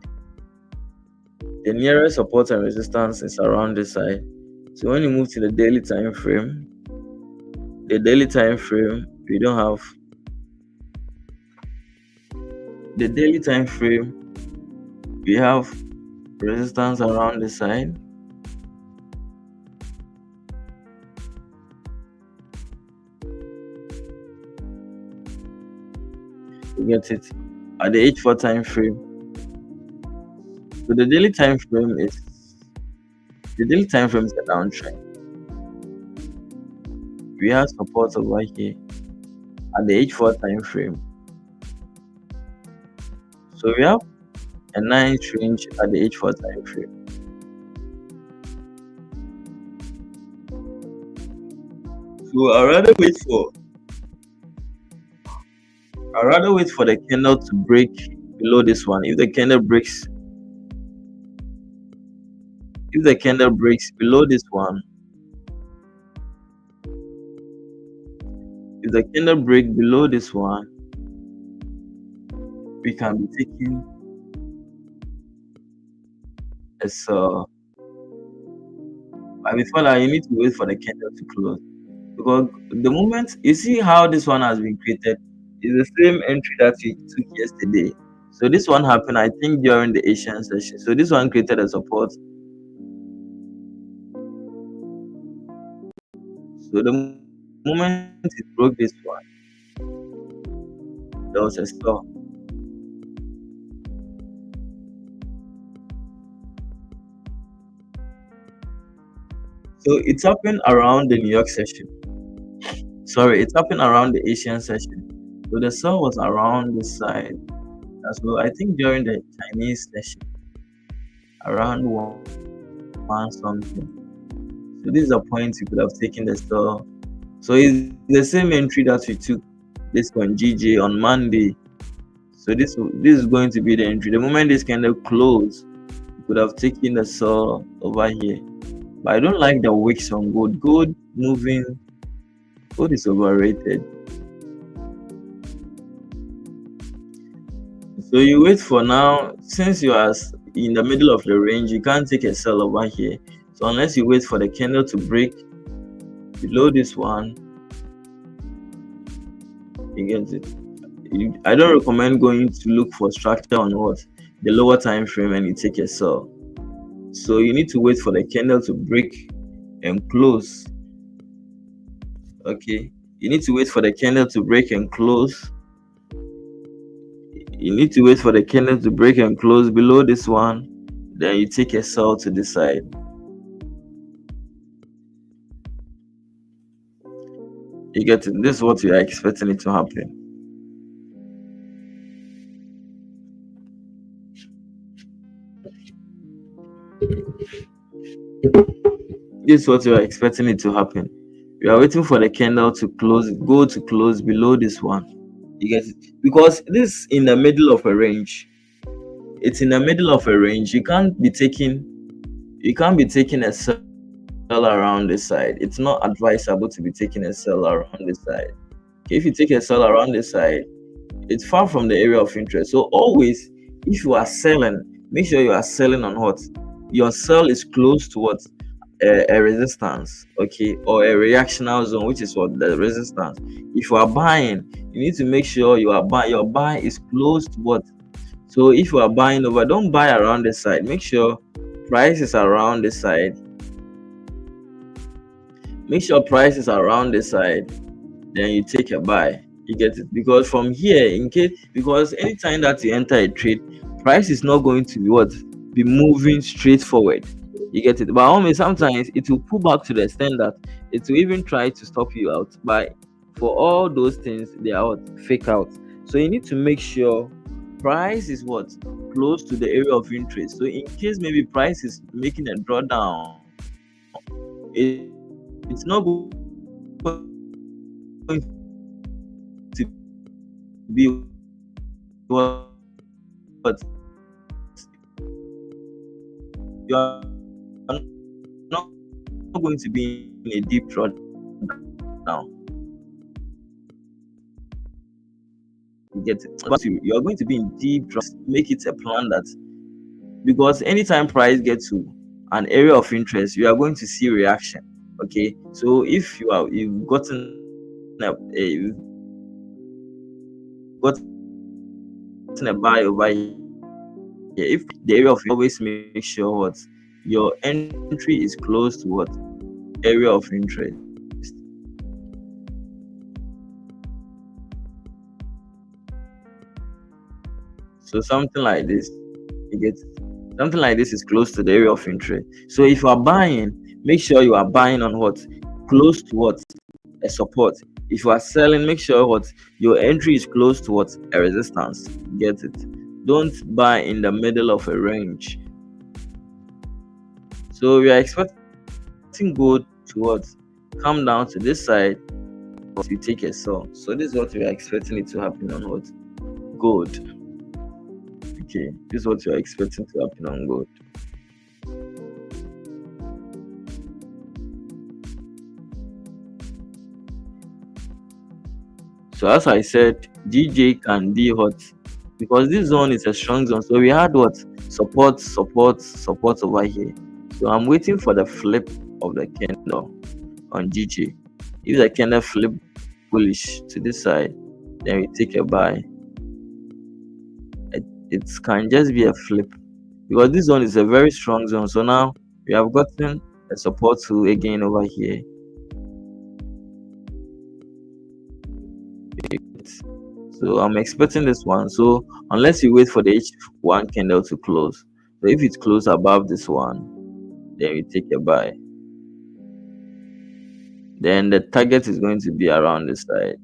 [SPEAKER 1] The nearest support and resistance is around this side. So when you move to the daily time frame, we don't have the daily time frame. We have resistance around the side. You get it? At the H4 time frame. So the daily time frame is a downtrend. We have support over here at the H4 time frame. So we have a nice range at the H4 time frame. So I'd rather wait for the candle to break below this one. If the candle breaks If the candle breaks below this one, if the candle break below this one, we can be taking as but before that you need to wait for the candle to close. Because the moment you see how this one has been created is the same entry that we took yesterday. So this one happened, I think, during the Asian session. So this one created a support. So the moment it broke this one, there was a stop. So it's happened around the New York session. Sorry, it's happened around the Asian session. So the sell was around this side. So I think during the Chinese session, around one something. So this is a point you could have taken the sell. So it's the same entry that we took this on GJ on Monday. So this is going to be the entry. The moment this candle close, you could have taken the sell over here. But I don't like the wicks on gold. Gold moving, gold is overrated. So you wait for now. Since you are in the middle of the range, you can't take a sell over here. So unless you wait for the candle to break below this one, you get it. I don't recommend going to look for structure on what the lower time frame and you take a sell. So you need to wait for the candle to break and close. Okay, you need to wait for the candle to break and close. You need to wait for the candle to break and close below this one. Then you take a sell to the side. You get it. This is what you are expecting it to happen. This is what you are expecting it to happen. You are waiting for the candle to close, go to close below this one. You get it? Because this in the middle of a range. It's in the middle of a range. You can't be taking a sell around this side. It's not advisable to be taking a sell around this side. Okay, if you take a sell around this side, it's far from the area of interest. So always, if you are selling, make sure you are selling on what your sell is close to what a resistance, okay, or a reactional zone, which is what the resistance. If you are buying, you need to make sure your buy is close to what. So if you are buying over, don't buy around the side. Make sure price is around the side. Make sure price is around the side. Then you take a buy. You get it? Because from here, in case, because anytime that you enter a trade, price is not going to be what be moving straight forward. You get it? But only sometimes it will pull back to the extent that it will even try to stop you out. But for all those things, they are what fake out. So you need to make sure price is what close to the area of interest. So in case maybe price is making a drawdown, it's not going to be what you are not going to be in a deep drawdown. You get it? But you are going to be in deep drawdown. Make it a plan that because anytime price gets to an area of interest, you are going to see reaction. Okay, so if you've gotten a buy over here, if the area of always make sure what your entry is close to what area of interest. So something like this, you get something like this is close to the area of interest. So if you are buying, make sure you are buying on what close to what a support. If you are selling, make sure what your entry is close to what a resistance. Get it? Don't buy in the middle of a range. So we are expecting gold to what come down to this side. You take a sell. So this is what we are expecting it to happen on what gold. Okay, this is what you are expecting to happen on gold. So as I said, GJ can be hot because this zone is a strong zone. So we had what? Support, support, support over here. So I'm waiting for the flip of the candle on GJ. If the candle flip bullish to this side, then we take a buy. It can just be a flip because this zone is a very strong zone. So now we have gotten a support to again over here. So I'm expecting this one. So unless you wait for the H1 candle to close, so if it closes above this one, then we take a buy. Then the target is going to be around this side.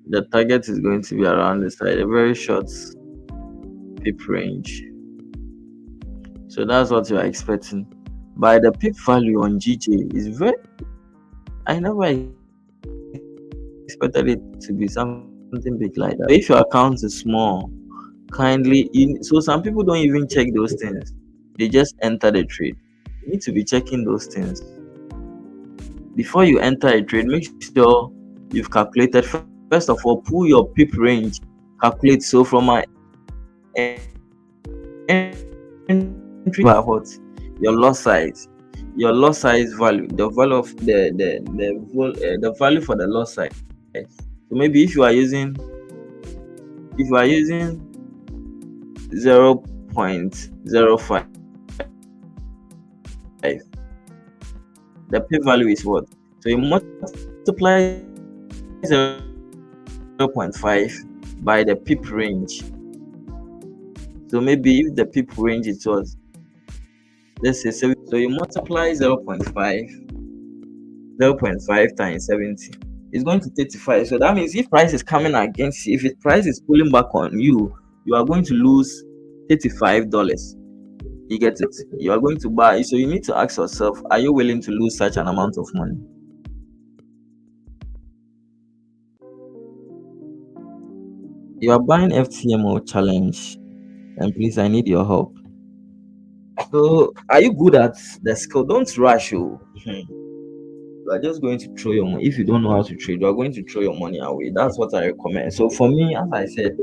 [SPEAKER 1] The target is going to be around this side, a very short pip range. So that's what you are expecting. By the pip value on GJ is very, I never expected it to be something big like that. So if your account is small, kindly in, so some people don't even check those things. They just enter the trade. You need to be checking those things. Before you enter a trade, make sure you've calculated. First of all, pull your pip range, calculate. So from my entry by what? Your loss size value, the value of the value for the loss size. So maybe if you are using 0.05, the pip value is what? So you multiply 0.5 by the pip range. So maybe if the pip range is what, let's say 70, so you multiply 0.5 times 70, it's going to 35. So that means if price is coming against you, if the price is pulling back on you, you are going to lose $35. You get it? You are going to buy. So you need to ask yourself, are you willing to lose such an amount of money? You are buying FTMO challenge, and please, I need your help. So are you good at the skill? Don't rush you. You are just going to throw your money. If you don't know how to trade, you are going to throw your money away. That's what I recommend. So for me, as I said,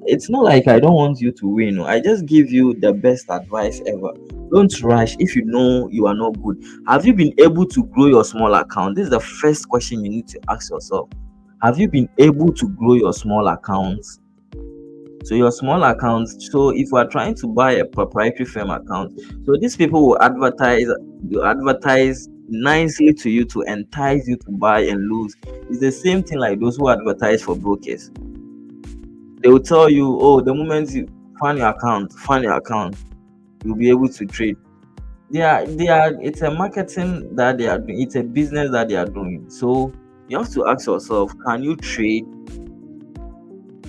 [SPEAKER 1] it's not like I don't want you to win. I just give you the best advice ever. Don't rush if you know you are not good. Have you been able to grow your small account? This is the first question you need to ask yourself. Have you been able to grow your small account? So your small account. So if you are trying to buy a proprietary firm account, so these people will advertise nicely to you to entice you to buy and lose. It's the same thing like those who advertise for brokers. They will tell you, oh, the moment you find your account, you'll be able to trade. It's a marketing that they are doing, it's a business that they are doing. So you have to ask yourself, can you trade?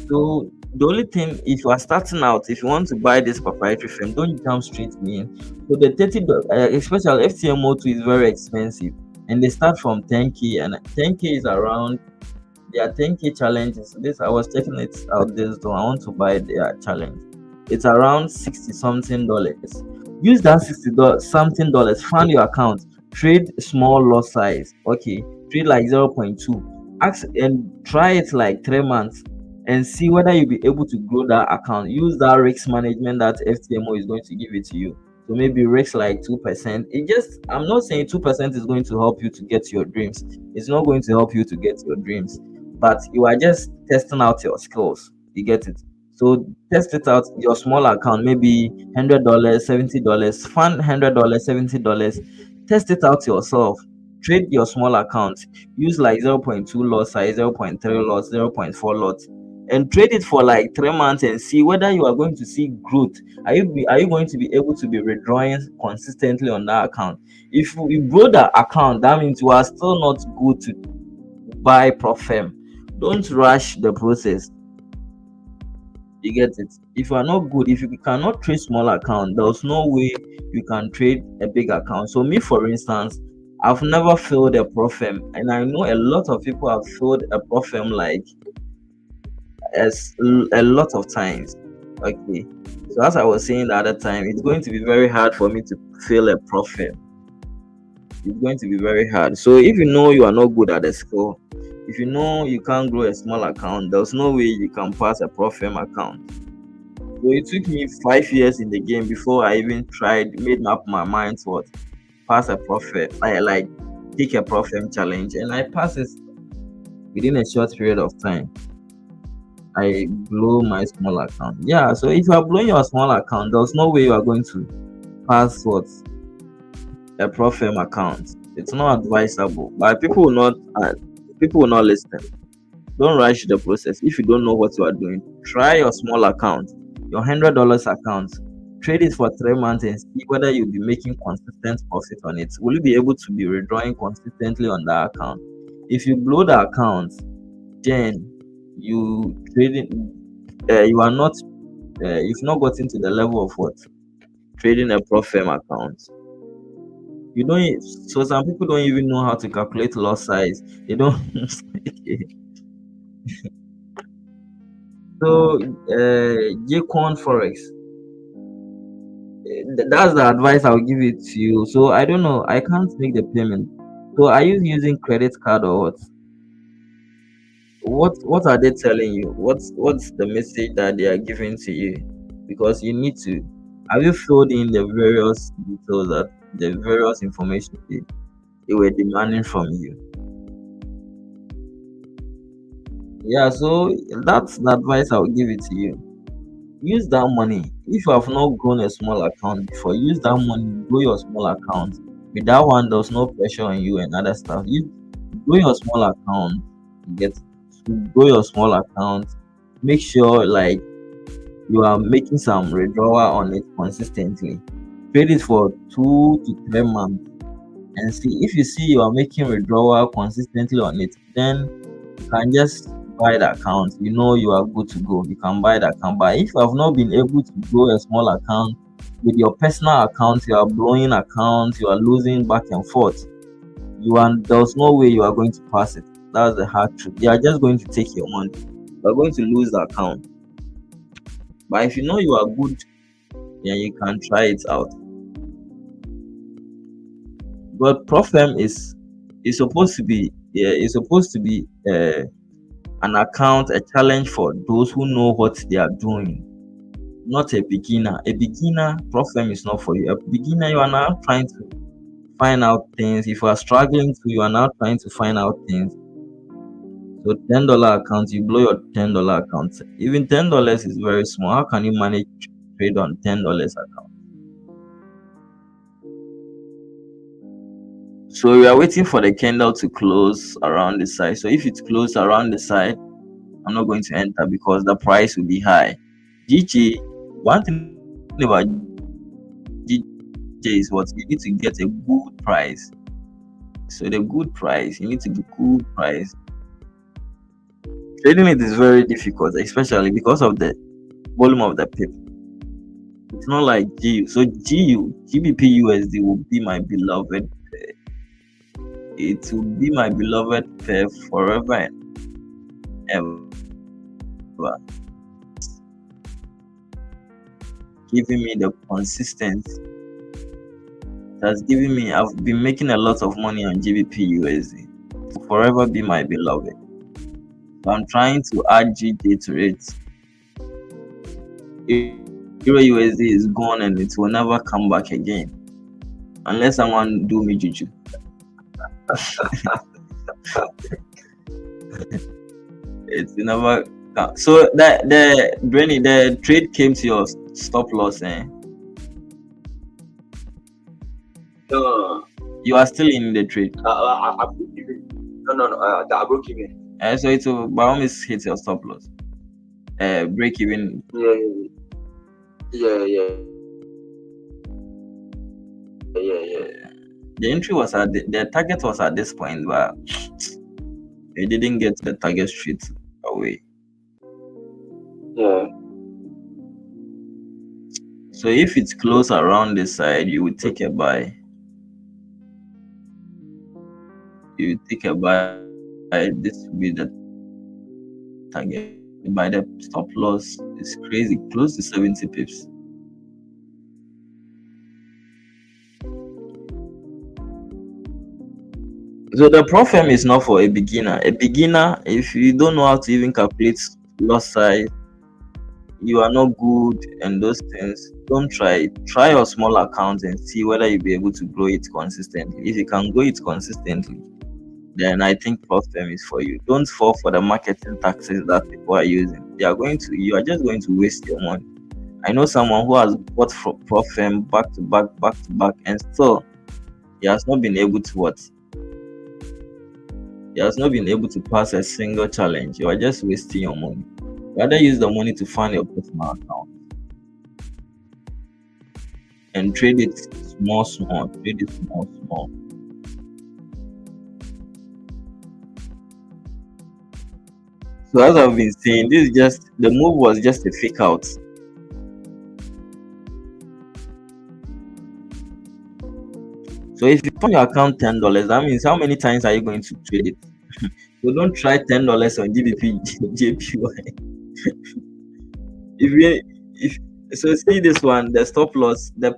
[SPEAKER 1] So the only thing, if you are starting out, if you want to buy this proprietary firm, don't jump straight in. So the especially FTMO2 is very expensive, and they start from 10k, and 10k is around their 10k challenges. This I was checking it out this though. I want to buy their challenge. It's around 60 something dollars. Use that 60 something dollars, fund your account, trade small lot size. Okay, trade like 0.2. Ask and try it like 3 months and see whether you'll be able to grow that account. Use that risk management that FTMO is going to give it to you. So maybe risk like 2%. I'm not saying 2% is going to help you to get your dreams. It's not going to help you to get your dreams, but you are just testing out your skills. You get it? So test it out. Your small account, maybe $100, $70, fund $100, $70. Test it out yourself. Trade your small account. Use like 0.2 lot size, 0.3 lots, 0.4 lots, and trade it for like 3 months and see whether you are going to see growth. Are you going to be able to be withdrawing consistently on that account? If you grow that account, that means you are still not good to buy prop firm. Don't rush the process. You get it? If you are not good, if you cannot trade small account, there's no way you can trade a big account. So me, for instance, I've never failed a prop firm, and I know a lot of people have failed a prop firm like as a lot of times. Okay. So as I was saying the other time, it's going to be very hard for me to fail a profit. It's going to be very hard. So if you know you are not good at the skill, if you know you can't grow a small account, there's no way you can pass a profit account. So it took me 5 years in the game before I even made up my mind to what, pass a profit. I like take a profit challenge, and I passed it within a short period of time. I blow my small account. Yeah, so if you are blowing your small account, there's no way you are going to pass what, a profit account. It's not advisable. But people will not listen. Don't rush the process. If you don't know what you are doing, try your small account, your $100 account. Trade it for 3 months and see whether you'll be making consistent profit on it. Will you be able to be withdrawing consistently on that account? If you blow the account, then you trading you are not you've not gotten to the level of what, trading a profit account. You don't so some people don't even know how to calculate loss size. They don't. So Jcon Forex, that's the advice I'll give it to you. So I don't know, I can't make the payment. So are you using credit card or what? What are they telling you? What's the message that they are giving to you? Because you need to, have you filled in the various details, that the various information they were demanding from you? Yeah, so that's the advice I'll give it to you. Use that money. If you have not grown a small account before, use that money, grow your small account. With that one, there's no pressure on you and other stuff. You grow your small account, get to grow your small account, make sure like you are making some withdrawal on it consistently. Trade it for 2 to 3 months and see, if you see you are making withdrawal consistently on it, then you can just buy the account. You know you are good to go. You can buy the account. But if you have not been able to grow a small account with your personal account, you are blowing accounts, you are losing back and forth. There's no way you are going to pass it. That's the hard truth. They are just going to take your money. You are going to lose the account. But if you know you are good, then you can try it out. But Profem is supposed to be, yeah, is supposed to be an account, a challenge for those who know what they are doing, not a beginner. A beginner, Profem is not for you. A beginner, you are now trying to find out things. If you are struggling to, you are now trying to find out things. So $10 account, you blow your $10 account. Even $10 is very small. How can you manage trade on $10 account? So we are waiting for the candle to close around the side. So if it closes around the side, I'm not going to enter because the price will be high. GG, one thing about GJ is what, you need to get a good price. So the good price, you need to get good price. Trading it is very difficult, especially because of the volume of the pip. It's not like GU. So GBP USD will be my beloved. It will be my beloved pair forever and ever. Giving me the consistency. That's giving me. I've been making a lot of money on GBP USD. Will forever be my beloved. So I'm trying to add GJ to it. Euro USD is gone and it will never come back again unless someone do me juju. It will never come. So that the trade came to your stop loss, eh?
[SPEAKER 2] No,
[SPEAKER 1] You are still in the trade.
[SPEAKER 2] I broke even. No. I broke even.
[SPEAKER 1] So it will by all means hit your stop loss. Break even.
[SPEAKER 2] Yeah.
[SPEAKER 1] The entry was at the target was at this point, but it didn't get the target straight away.
[SPEAKER 2] Yeah.
[SPEAKER 1] So if it's close around this side, you will take a buy. You will take a buy. This will be the target. By the stop loss is crazy, close to 70 pips. So the problem is not for a beginner. A beginner, if you don't know how to even calculate loss size, you are not good and those things, don't try it. Try your small account and see whether you'll be able to grow it consistently. If you can grow it consistently, then I think Profem is for you. Don't fall for the marketing tactics that people are using. You are just going to waste your money. I know someone who has bought Profem back to back, and still he has not been able to what? He has not been able to pass a single challenge. You are just wasting your money. Rather use the money to fund your personal account and trade it small, small. Trade it small, small. So as I've been saying, this is just the move was just a fake out. So if you fund your account $10, that means how many times are you going to trade it? So don't try $10 on GBP JPY. If so, see this one, the stop loss, the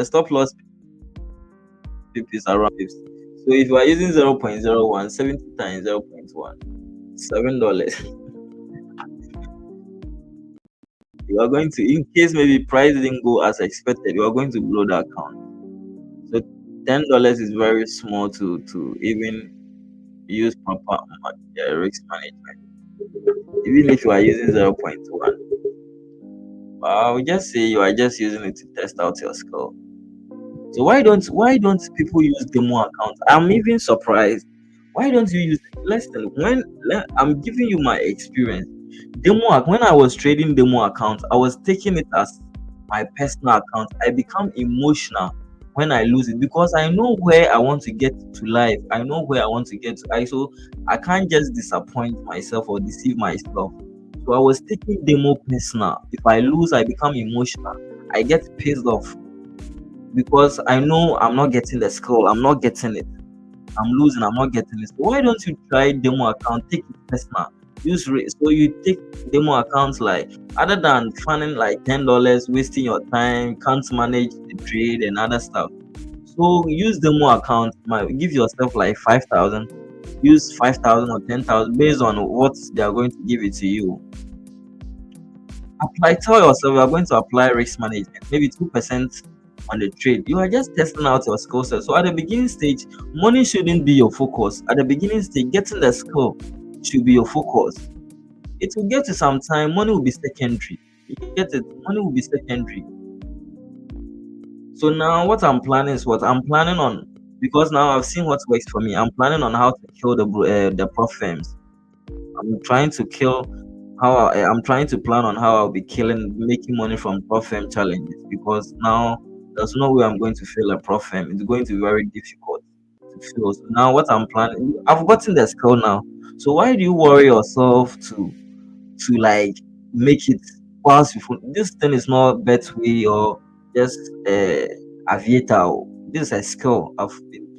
[SPEAKER 1] stop loss pip is around pips. So if you are using 0.01, 70 times 0.1, $7. You are going to, in case maybe price didn't go as expected, you are going to blow the account. So $10 is very small to even use proper risk management. Even if you are using 0.1, I would just say you are just using it to test out your skill. So why don't people use demo accounts? I'm even surprised. Why don't you use it? Listen, I'm giving you my experience. When I was trading demo accounts, I was taking it as my personal account. I become emotional when I lose it because I know where I want to get to life. I know where I want to get to. So I can't just disappoint myself or deceive myself. So I was taking demo personal. If I lose, I become emotional. I get pissed off because I know I'm not getting the skill. I'm not getting it. I'm losing. I'm not getting it. So why don't you try demo account? Take it personal. So you take demo accounts like other than funding like $10, wasting your time, can't manage the trade and other stuff. So use demo account. Give yourself like 5,000. Use 5,000 or 10,000 based on what they are going to give it to you. Tell yourself you are going to apply risk management, maybe 2% on the trade. You are just testing out your skill set. So at the beginning stage, money shouldn't be your focus. At the beginning stage, getting the skill should be your focus. It will get to some time, money will be secondary. You get it? Money will be secondary. So now what I'm planning is what I'm planning on, because now I've seen what works for me. I'm planning on how to kill the prop firms. I'm trying to kill I'm trying to plan on how I'll be making money from prop firm challenges, because now there's no way I'm going to fail a prop firm. It's going to be very difficult to fail. So now what I'm planning, I've gotten the skill now. So why do you worry yourself to like make it whilst this thing is not Betway or just aviator. This is a skill of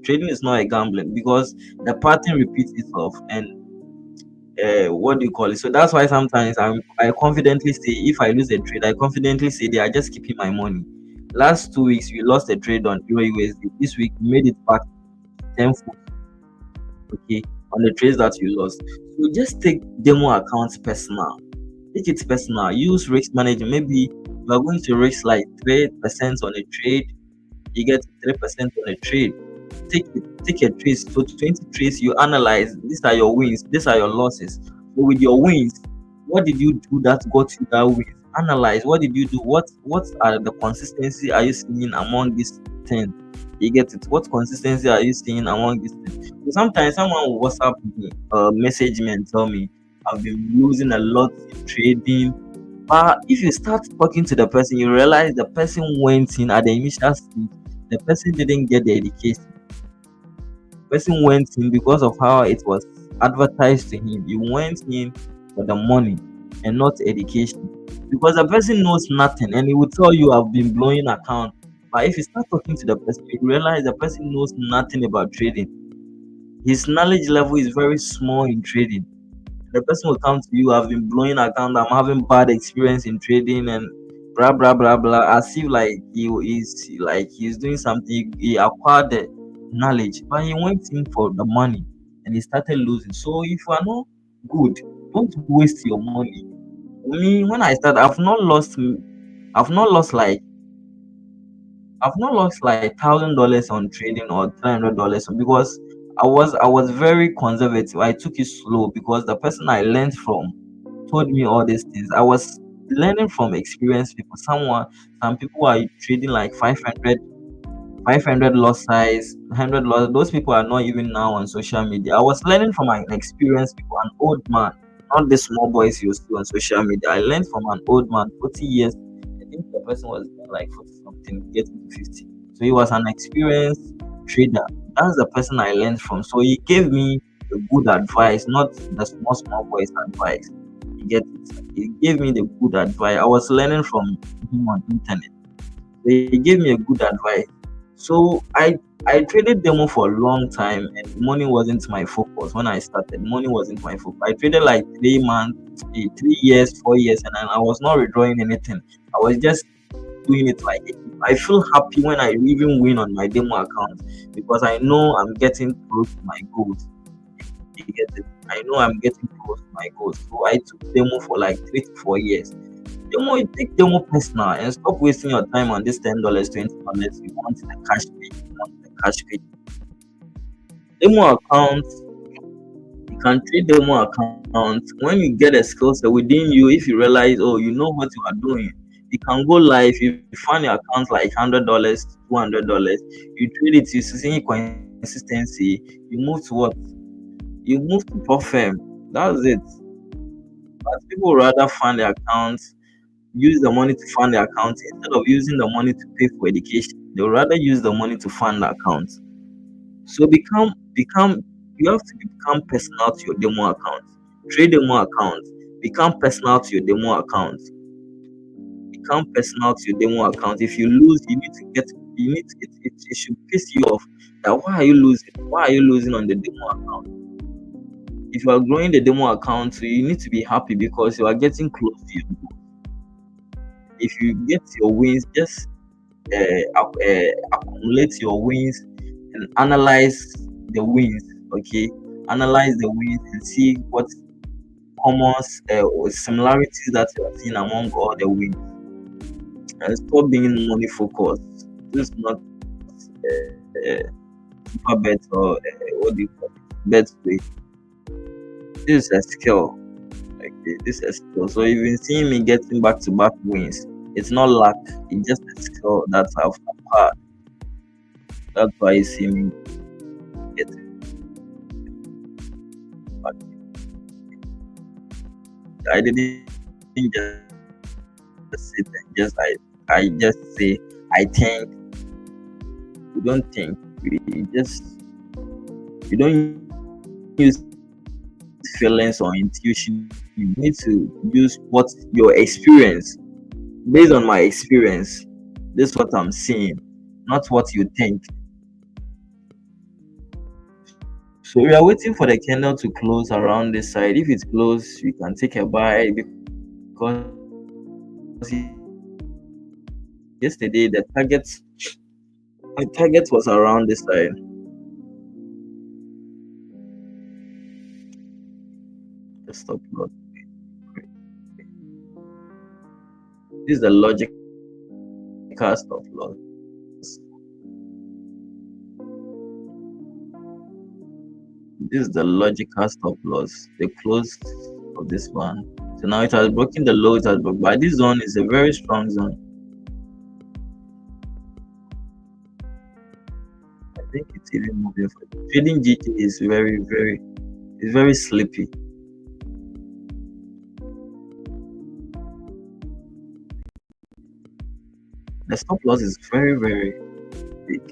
[SPEAKER 1] trading, is not a gambling, because the pattern repeats itself. And what do you call it? So that's why sometimes I confidently say, if I lose a trade, I confidently say they are just keeping my money. Last 2 weeks we lost a trade on Euro USD. This week we made it back tenfold, okay, on the trades that you lost. So just take demo accounts personal. Take it personal. Use risk management. Maybe you are going to risk like 3% on a trade. You get 3% on a trade. Take a trade. So 20 trades, you analyze. These are your wins. These are your losses. So with your wins, what did you do that got you that wins? Analyze. What did you do? What are the consistency are you seeing among these 10? You get it? What consistency are you seeing among these 10? So sometimes someone will WhatsApp me, message me and tell me I've been losing a lot in trading. But if you start talking to the person, you realize the person went in at the initial stage. The person didn't get the education. The person went in because of how it was advertised to him. He went in for the money and not education. Because the person knows nothing and he will tell you I've been blowing account. But if you start talking to the person, you realize the person knows nothing about trading. His knowledge level is very small in trading. The person will come to you, I've been blowing account, I'm having bad experience in trading and blah blah blah blah, as if like he is like he's doing something, he acquired the knowledge, but he went in for the money and he started losing. So if you are not good, don't waste your money. Me, when I started, I've not lost like $1,000 on trading or $300 because I was very conservative. I took it slow because the person I learned from told me all these things. I was learning from experienced people. Some people are trading like 500 loss size, 100 loss. Those people are not even now on social media. I was learning from an experienced people, an old man, not the small boys you see on social media. I learned from an old man, 40 years. I think the person was like 40 something, getting to 50. So he was an experienced trader. That's the person I learned from. So he gave me the good advice, not the small boys advice. You get it? He gave me the good advice. I was learning from him on internet. They gave me a good advice. So I traded demo for a long time and money wasn't my focus when I started. Money wasn't my focus. I traded like 3 months, 3 years, 4 years, and I was not withdrawing anything. I was just doing it like I feel happy when I even win on my demo account because I know I'm getting close to my goals. You get it? I know I'm getting close to my goals. So I took demo for like 3 to 4 years. Demo, you take demo personal and stop wasting your time on this $10, $20. You want the cash pay. You want the cash pay. Demo account, you can trade demo account. When you get a skill set within you, if you realize, oh, you know what you are doing, you can go live. You find your account like $100, $200. You trade it, you see consistency. You move to what? You move to profit. That's it. But people rather fund their accounts, use the money to fund the account instead of using the money to pay for education. They would rather use the money to fund the account. So become you have to become personal to your demo account. Trade demo account. Become personal to your demo account. Become personal to your demo account. If you lose, it should piss you off. That why are you losing? Why are you losing on the demo account? If you are growing the demo account, so you need to be happy because you are getting close to your goal. If you get your wins, just accumulate your wins and analyze the wins. Okay, analyze the wins and see what common or similarities that you are seeing among all the wins, and stop being money focused. This is not super bet or what do you call it? Bet play. This is a skill. Okay, this is a skill. So you've been seeing me getting back to back wins. It's not luck. It's just a skill that I've acquired. That's why you see me getting back. I didn't just sit and I just say I think. We don't think. We don't use feelings or intuition. You need to use what your experience. Based on my experience, this is what I'm seeing, not what you think. So we are waiting for the candle to close around this side. If it's closed, we can take a buy because yesterday the target was around this side. The stop loss. This is the logical stop loss. This is the logical stop loss. The close of this one. So now it has broken the low. It has broken. But this zone is a very strong zone. I think it's even moving. Trading GT is very sleepy. The stop loss is very big.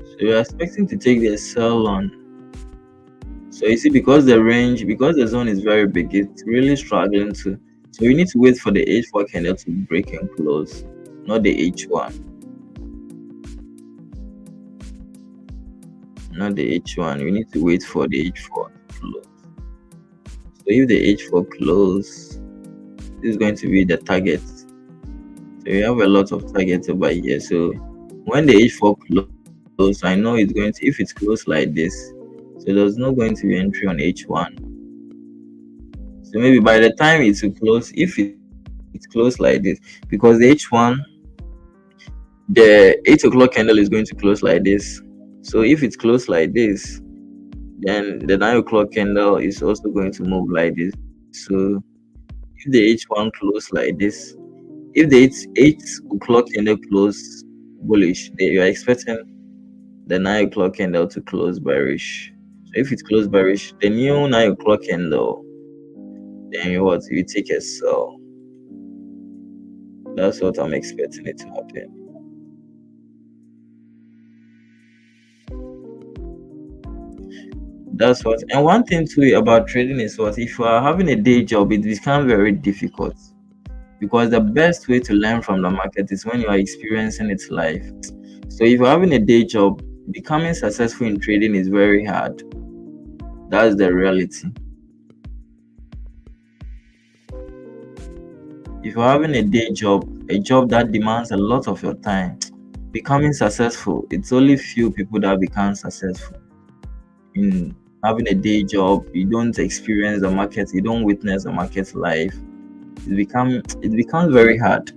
[SPEAKER 1] So you're expecting to take the sell on. So you see, because the zone is very big, it's really struggling to. So you need to wait for the H4 candle to break and close. not the H1, not the H1. We need to wait for the H4 to close. So if the H4 close, this is going to be the target. So we have a lot of targets over here. So when the H4 close, I know it's going to, if it's close like this, so there's not going to be entry on H1. So maybe by the time it will close, if it's close like this, because the H1, the 8 o'clock candle is going to close like this. So if it's close like this, then the 9 o'clock candle is also going to move like this. So if the H1 close like this, if the 8 o'clock candle close bullish, you are expecting the 9 o'clock candle to close bearish. So if it close bearish, the new 9 o'clock candle, then what, you take a sell. That's what I'm expecting it to happen. That's what. And one thing too about trading is what, if you are having a day job, it becomes very difficult, because the best way to learn from the market is when you are experiencing its life. So if you're having a day job, becoming successful in trading is very hard. That's the reality. If you're having a day job, a job that demands a lot of your time, becoming successful, it's only few people that become successful in having a day job. You don't experience the market, you don't witness the market life. It becomes very hard,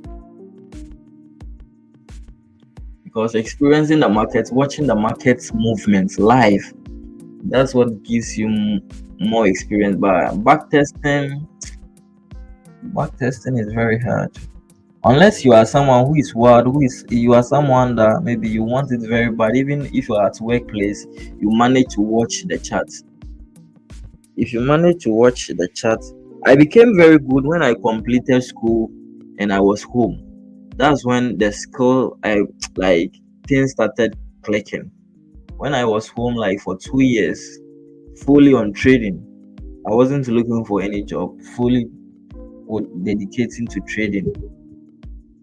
[SPEAKER 1] because experiencing the market, watching the market's movements live, that's what gives you more experience. But backtesting is very hard, unless you are someone who is wild, you are someone that maybe you want it very bad. Even if you're at workplace, you manage to watch the chat. If you manage to watch the chat, I became very good when I completed school and I was home. That's when the skill, I like, things started clicking. When I was home, like for 2 years, fully on trading, I wasn't looking for any job, fully dedicating to trading.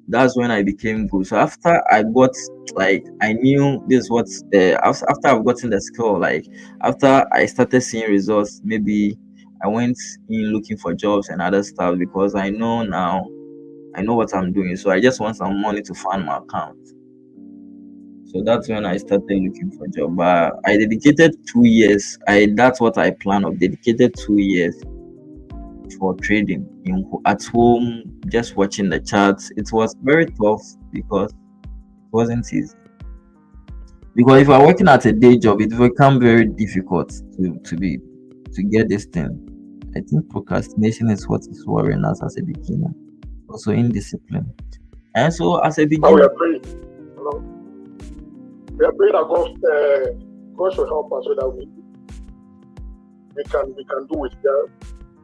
[SPEAKER 1] That's when I became good. So after I got, like, I knew this what after I've gotten the skill, like after I started seeing results, maybe I went in looking for jobs and other stuff, because I know now, I know what I'm doing. So I just want some money to fund my account. So that's when I started looking for job. But I dedicated 2 years. That's what I plan of, dedicated 2 years for trading at home, just watching the charts. It was very tough because it wasn't easy. Because if you're working at a day job, it will become very difficult to get this thing. I think procrastination is what is worrying us as a beginner. Also indiscipline. And so as a
[SPEAKER 3] Now we
[SPEAKER 1] beginner,
[SPEAKER 3] are praying. You know, we are praying that God should help us so that we can do it.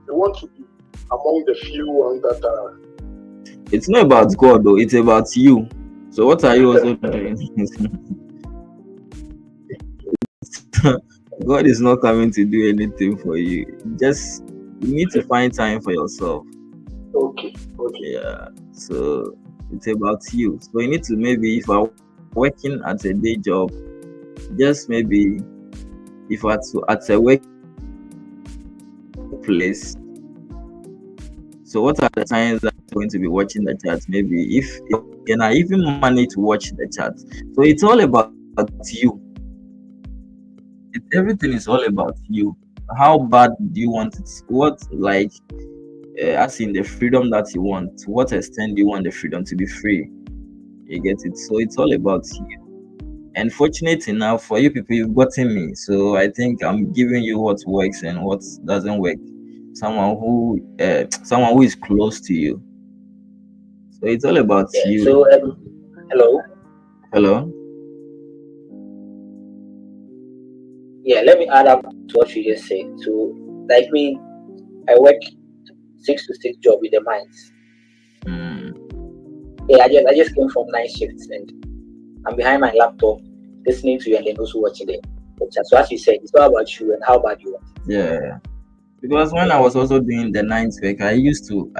[SPEAKER 3] We want to be among the few ones that are.
[SPEAKER 1] it's not about God though, it's about you. So what are you also doing? God is not coming to do anything for you. Just, you need to find time for yourself.
[SPEAKER 3] Okay.
[SPEAKER 1] Yeah. So it's about you. So you need to, maybe if you're working at a day job, just maybe, if you're at a workplace, so what are the times that you're going to be watching the chat? Maybe if you can even manage to watch the chat. So it's all about you. Everything is all about you. How bad do you want it? What, like, as in the freedom that you want, to what extent do you want the freedom to be free? You get it? So it's all about you. And fortunate enough for you people, you've gotten me. So I think I'm giving you what works and what doesn't work. Someone who is close to you. So it's all about you.
[SPEAKER 4] So, hello.
[SPEAKER 1] Hello.
[SPEAKER 4] Yeah, let me add up to what you just said. So, like me, I work 6 to 6 job with the mines. Yeah, I just came from night shifts and I'm behind my laptop listening to you and then also watching the chat. So as you said, it's all about you and how bad you want.
[SPEAKER 1] Yeah. Because when I was also doing the night work, I used to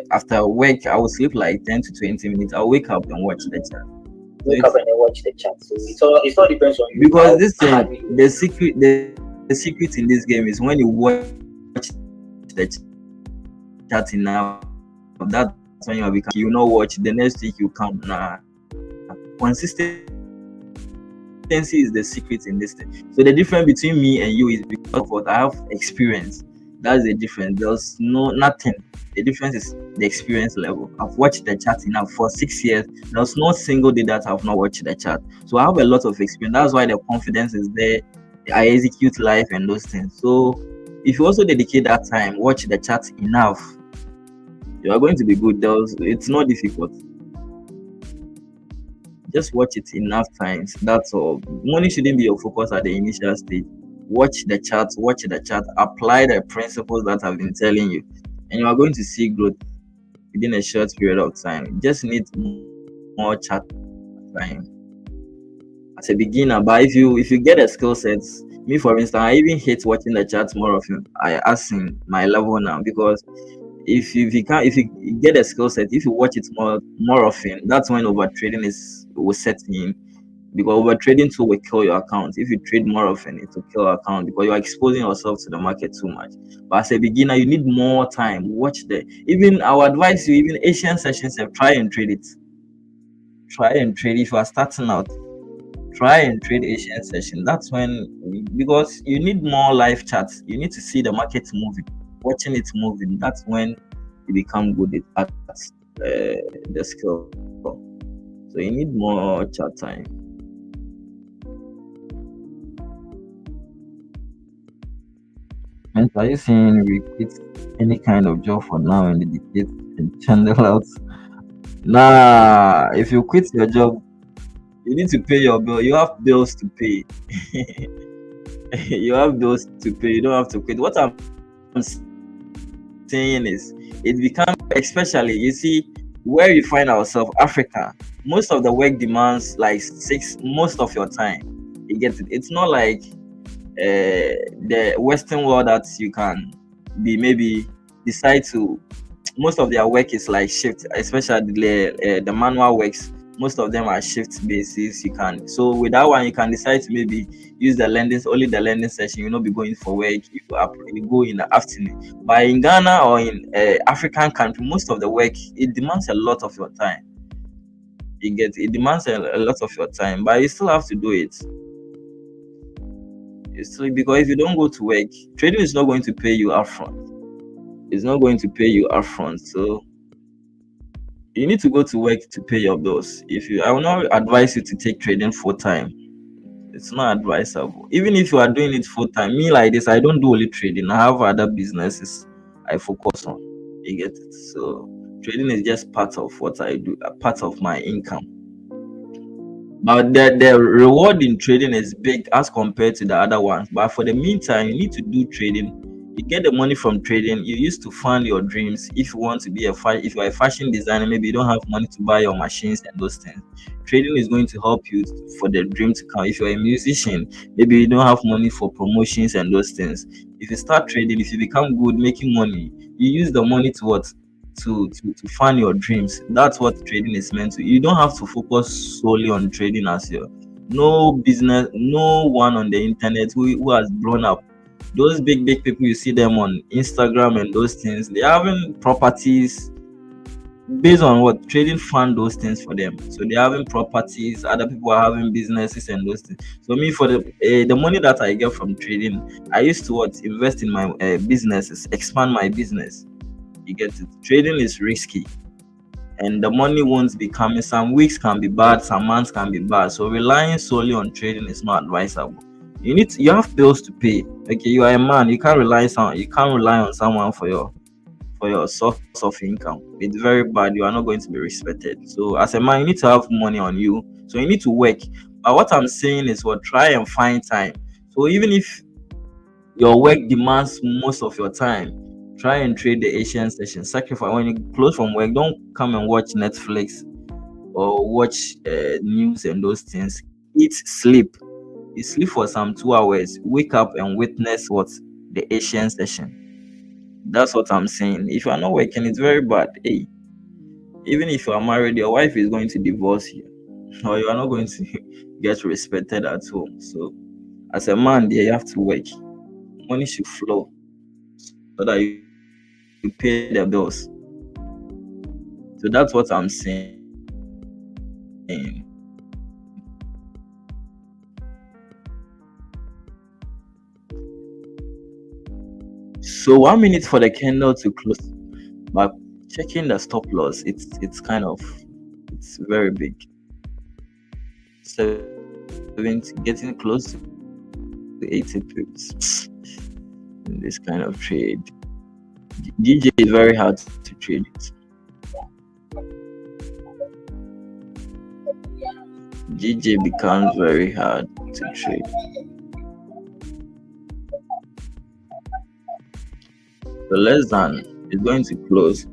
[SPEAKER 1] after work I would sleep like 10 to 20 minutes. I'll wake up and watch the chat. So
[SPEAKER 4] Wake up
[SPEAKER 1] it's
[SPEAKER 4] and then watch the chat. So it's all depends on you
[SPEAKER 1] because
[SPEAKER 4] how
[SPEAKER 1] this thing,
[SPEAKER 4] hard you.
[SPEAKER 1] the secret in this game is when you watch the chat enough. That's when you become. You will not watch the next week. You come. Nah, consistency is the secret in this thing. So the difference between me and you is because I have experience. That's the difference. There's no nothing. The difference is the experience level. I've watched the chat enough for 6 years. There's no single day that I've not watched the chat. So I have a lot of experience. That's why the confidence is there. I execute life and those things. So if you also dedicate that time, watch the chat enough, you are going to be good. It's not difficult. Just watch it enough times. That's all. Money shouldn't be your focus at the initial stage. Watch the chat, apply the principles that I've been telling you, and you are going to see growth within a short period of time. You just need more chat time as a beginner. But if you get a skill set, me for instance, I even hate watching the chat more often. I ask in my level now because if you get a skill set, if you watch it more often, that's when overtrading is will set in. Because overtrading too will kill your account. If you trade more often, it will kill your account because you are exposing yourself to the market too much. But as a beginner, you need more time. Watch the even I would advise you, even Asian sessions, try and trade it. Try and trade if you are starting out. Try and trade Asian session. That's when because you need more live chats. You need to see the market moving, watching it moving. That's when you become good at the skill. So you need more chat time. And are you saying we quit any kind of job for now and dedicate and channel out? Nah, if you quit your job, you need to pay your bill. You have bills to pay. You have bills to pay. You don't have to quit. What I'm saying is, it becomes especially you see where we find ourselves, Africa. Most of the work demands like most of your time. You get it. It's not like the Western world that you can be maybe decide to. Most of their work is like shift, especially the manual works. Most of them are shift basis. You can so with that one you can decide to maybe use the landings only the landing session. You'll not be going for work. You go in the afternoon. But in Ghana or in African country, most of the work it demands a lot of your time. It demands a lot of your time, but you still have to do it. You still because if you don't go to work, trading is not going to pay you upfront. It's not going to pay you upfront. So you need to go to work to pay your bills. I will not advise you to take trading full time. It's not advisable. Even if you are doing it full time, me like this, I don't do only trading. I have other businesses I focus on. You get it? So trading is just part of what I do, a part of my income. But the reward in trading is big as compared to the other ones. But for the meantime, you need to do trading. You get the money from trading. You used to fund your dreams. If you want to be if you are a fashion designer, maybe you don't have money to buy your machines and those things. Trading is going to help you for the dream to come. If you're a musician, maybe you don't have money for promotions and those things. If you start trading, if you become good making money, you use the money to what? To fund your dreams. That's what trading is meant to. You don't have to focus solely on trading as your no business, no one on the internet who has blown up. Those big people you see them on Instagram and those things, they're having properties based on what trading fund those things for them. So they're having properties, other people are having businesses and those things. So me for the money that I get from trading, I used to what invest in my businesses, expand my business. You get it. Trading is risky, and the money won't be coming. Some weeks can be bad, some months can be bad. So relying solely on trading is not advisable. You have bills to pay. Okay, you are a man. You can't rely on someone for your source of income. It's very bad. You are not going to be respected. So as a man, you need to have money on you. So you need to work. But what I'm saying is, what try and find time. So even if your work demands most of your time, try and trade the Asian session. Sacrifice when you close from work. Don't come and watch Netflix or watch news and those things. Eat, sleep. You sleep for some 2 hours. Wake up and witness what the Asian session. That's what I'm saying. If you are not working, it's very bad. Hey, even if you are married, your wife is going to divorce you, or you are not going to get respected at home. So, as a man, there you have to work. Money should flow so that you pay the bills. So that's what I'm saying. So 1 minute for the candle to close. But checking the stop loss, it's kind of it's very big. 70 getting close to 80 pips in this kind of trade. DJ is very hard to trade it. GJ becomes very hard to trade. So less than is going to close.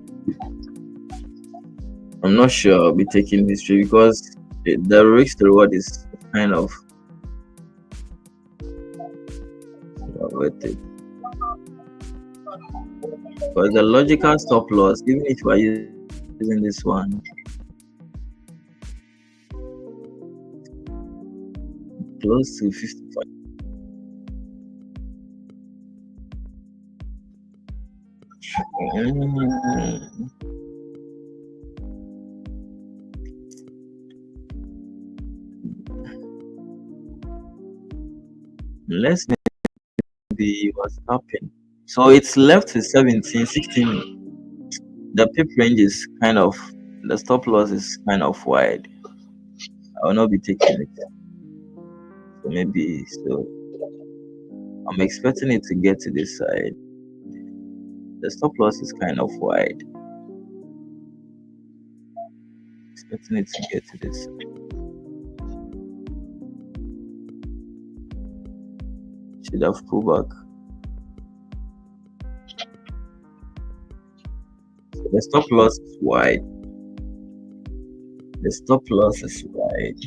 [SPEAKER 1] I'm not sure I'll be taking this trade because the risk to reward is kind of worth it. But the logical stop loss, even if you are using this one, close to 55. Let's maybe what's happening. So it's left to 17, 16. The pip range is kind of, the stop loss is kind of wide. I will not be taking it. So maybe, so I'm expecting it to get to this side. The stop loss is kind of wide. Expecting it to get to this side. Should have pulled back. So the stop loss is wide. The stop loss is wide.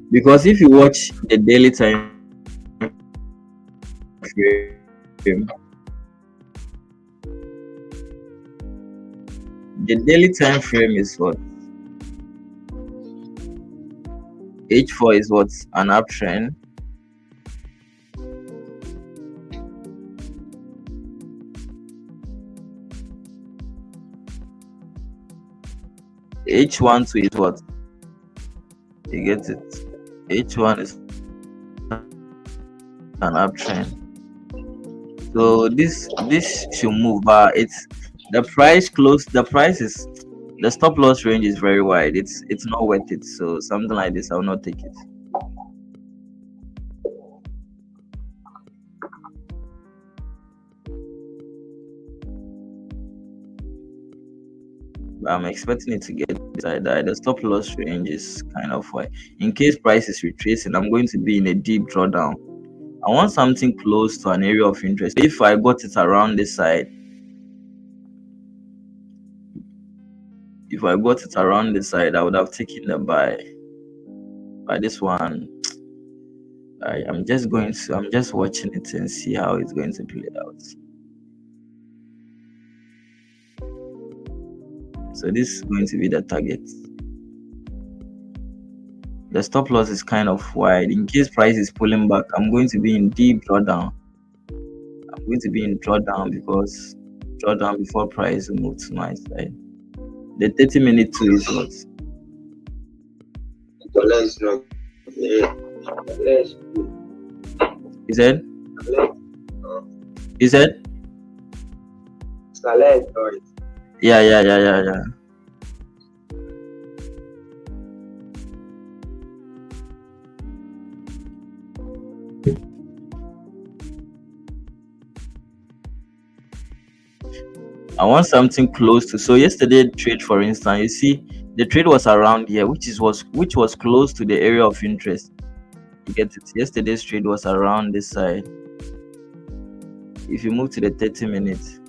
[SPEAKER 1] Because if you watch the daily time frame, the daily time frame is what? H4 is what? An uptrend. H12 is what? You get it? H1 is an uptrend. So this should move, but it's the price close. The price is the stop loss range is very wide. It's not worth it. So something like this, I will not take it. But I'm expecting it to get beside that. The stop loss range is kind of wide. In case price is retracing, I'm going to be in a deep drawdown. I want something close to an area of interest. If I got it around this side, I would have taken the buy. By this one, I'm just watching it and see how it's going to play out. So this is going to be the target. The stop loss is kind of wide. In case price is pulling back, I'm going to be in deep drawdown. I'm going to be in drawdown because drawdown before price will move to my side. The 30-minute too is what?
[SPEAKER 2] Let's not. Let's do.
[SPEAKER 1] Is that? Is that?
[SPEAKER 2] Let's do it.
[SPEAKER 1] Yeah. I want something close to. So yesterday trade, for instance, you see the trade was around here, which was close to the area of interest. You get it. Yesterday's trade was around this side. If you move to the 30 minutes,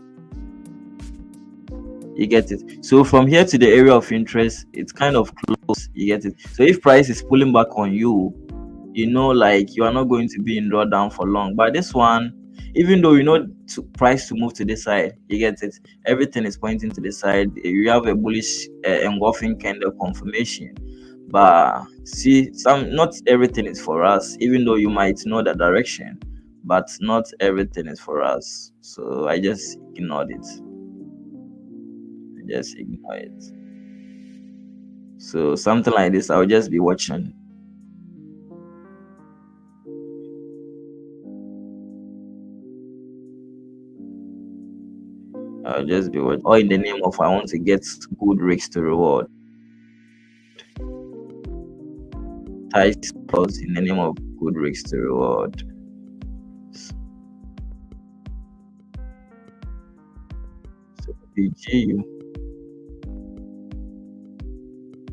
[SPEAKER 1] You get it? So from here to the area of interest, it's kind of close. You get it? So if price is pulling back on you, like you are not going to be in drawdown for long. But this one, even though price to move to this side, you get it? Everything is pointing to the side. You have a bullish engulfing candle confirmation. But see, not everything is for us, even though you might know the direction, but not everything is for us. So I just ignored it. Just ignore it. So something like this, I'll just be watching. I'll just be watching. Or in the name of I want to get good risks to reward. Tight spots in the name of good risks to reward. So GU.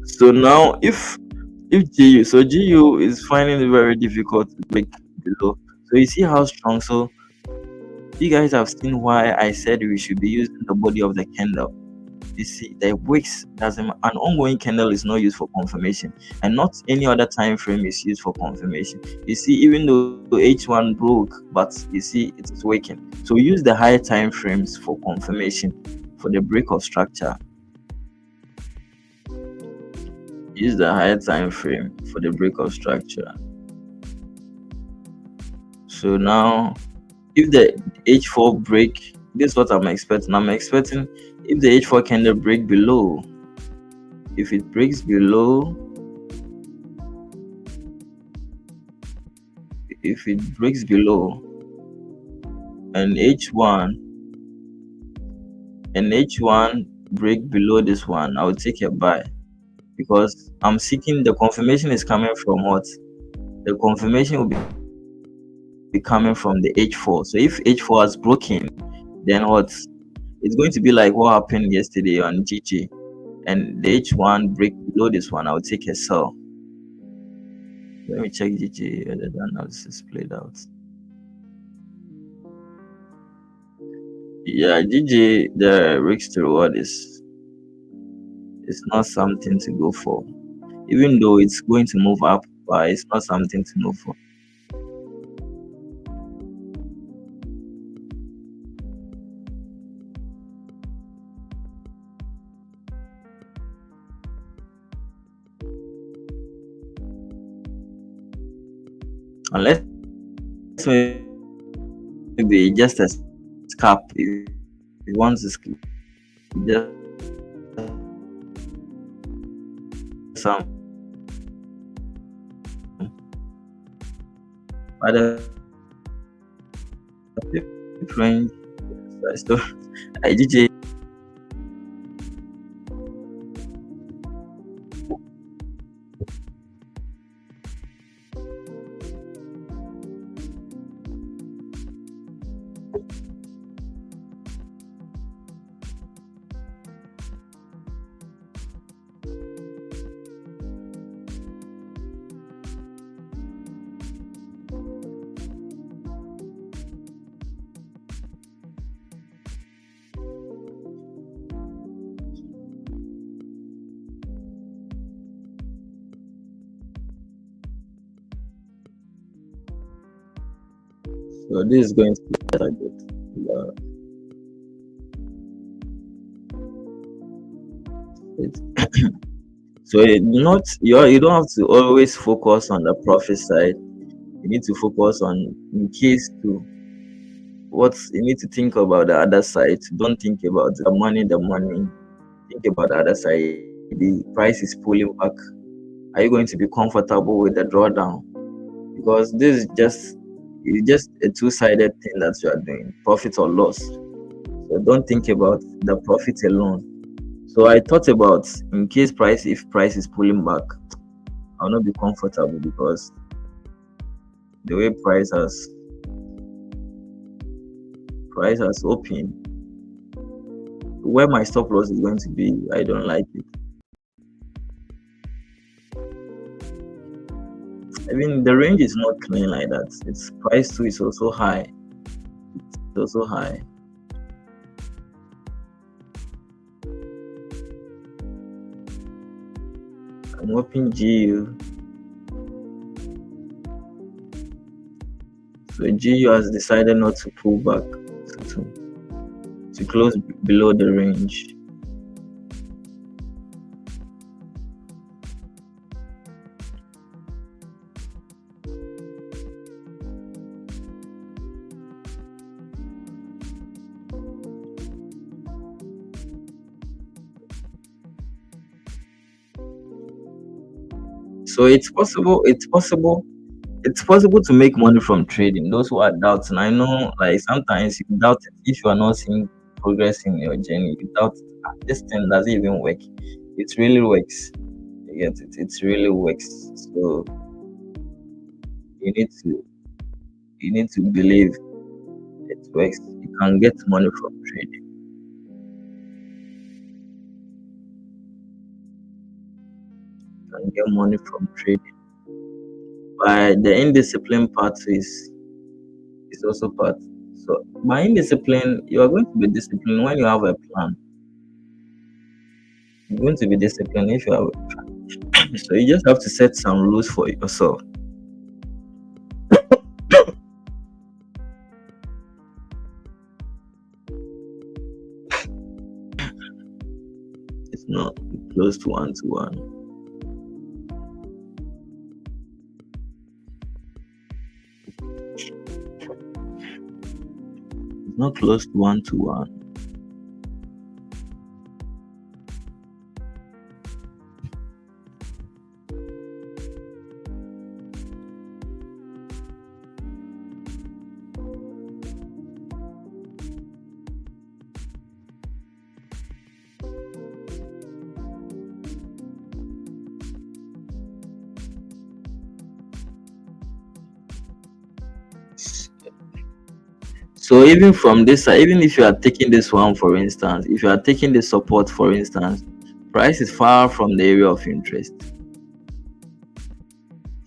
[SPEAKER 1] So now if GU is finding it very difficult to break below. So you see how strong. So you guys have seen why I said we should be using the body of the candle. You see, the wicks an ongoing candle is not used for confirmation, and not any other time frame is used for confirmation. You see, even though H1 broke, but you see it is waking. So use the higher time frames for confirmation for the break of structure. Use the higher time frame for the break of structure. So now, if the H4 break, this is what I'm expecting. I'm expecting if the H4 candle break below, if it breaks below, and H1 break below this one, I will take a buy, because I'm seeking the confirmation is coming from what? The confirmation will be coming from the H4. So if H4 has broken, then what? It's going to be like what happened yesterday on GG, and the H1 break below this one, I'll take a sell. Let me check GG whether the analysis played out. Yeah, GG, the risk to reward is not something to go for, even though it's going to move up, but it's not something to move for. Unless maybe just a scalp, if it wants to just some other different stuff. GG. So this is going to be better good. So you don't have to always focus on the profit side. You need to focus on, in case to you need to think about the other side. Don't think about the money. Think about the other side. The price is pulling back. Are you going to be comfortable with the drawdown? Because this is just a two-sided thing that you are doing, profit or loss. So don't think about the profit alone. So I thought about, in case if price is pulling back, I'll not be comfortable, because the way price has opened, where my stop loss is going to be, I don't like it. I mean, the range is not clean like that. Its price too is also high. It's also high. I'm hoping GU. So GU has decided not to pull back to close below the range. So it's possible to make money from trading. Those who are doubting, I know, like sometimes you doubt it if you are not seeing progress in your journey. You doubt it. This thing doesn't even work. It really works. You get it? It really works. So you need to believe it works. You can get money from trading. You can get money from trading. But the indiscipline part is also part. So by indiscipline, you are going to be disciplined when you have a plan. You're going to be disciplined if you have a plan. So you just have to set some rules for yourself. It's not close to 1-to-1. It's not close to 1-to-1. So even from this side, even if you are taking this one, for instance, if you are taking the support, for instance, price is far from the area of interest.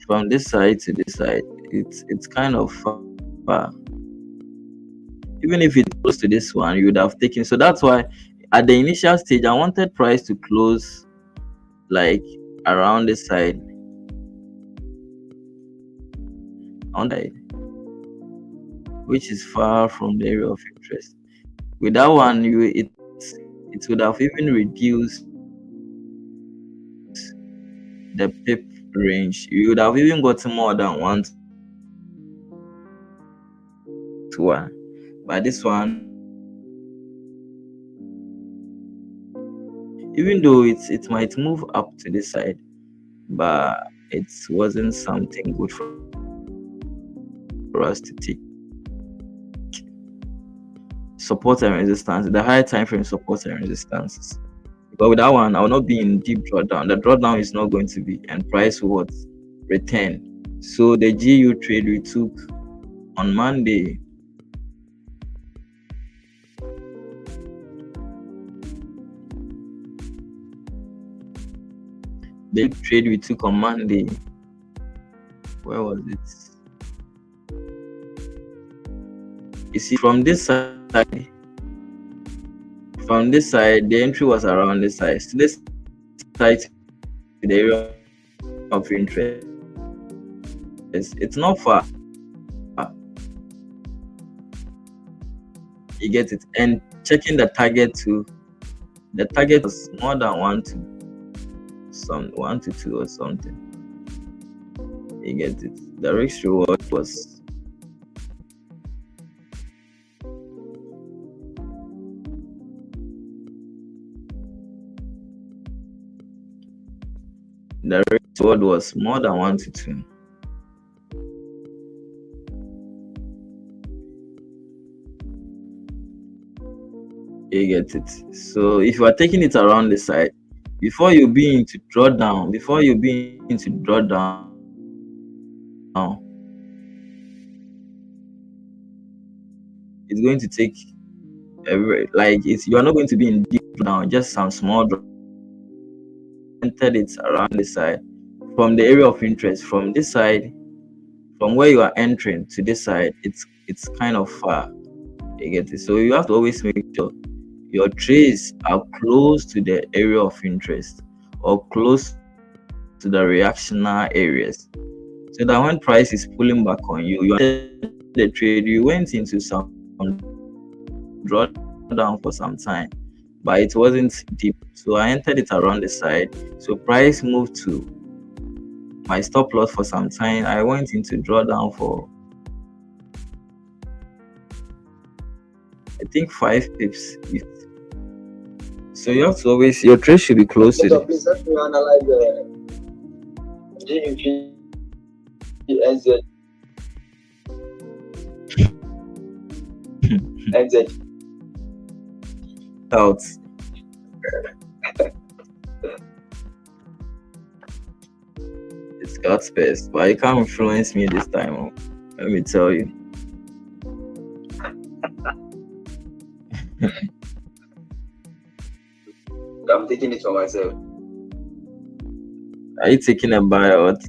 [SPEAKER 1] From this side to this side, it's kind of far. Even if it's close to this one, you would have taken. So that's why at the initial stage, I wanted price to close like around this side. On that, which is far from the area of interest. With that one, it would have even reduced the pip range. You would have even gotten more than 1-to-1. But this one, even though it might move up to this side, but it wasn't something good for us to take. Support and resistance, the higher time frame support and resistances. But with that one, I will not be in deep drawdown. The drawdown is not going to be, and price will return. So the GU trade we took on Monday, the trade we took on Monday, where was it? You see, from this side, the entry was around this side. So this side, the area of interest, it's not far. You get it, and checking the target too. The target was more than 1-to-2 or something. You get it. The risk reward was. The reward was more than 1-to-2. You get it. So if you are taking it around the side, before you be into drawdown, it's going to take you are not going to be in deep drawdown, just some small draw. Entered it around the side from the area of interest. From this side, from where you are entering to this side, it's kind of far. You get it. So you have to always make sure your trades are close to the area of interest or close to the reactional areas. So that when price is pulling back on you, you entered the trade, you went into some drawdown for some time, but it wasn't deep. So I entered it around the side. So price moved to my stop loss for some time. I went into drawdown for I think 5 pips. So you have to always your trade should be close to
[SPEAKER 2] So
[SPEAKER 1] this.
[SPEAKER 2] please help me analyze GNG NZ NZ.
[SPEAKER 1] Out. It's God's best, but it can't influence me this time. Let me tell you.
[SPEAKER 2] I'm taking it for myself.
[SPEAKER 1] Are you taking a buy or what?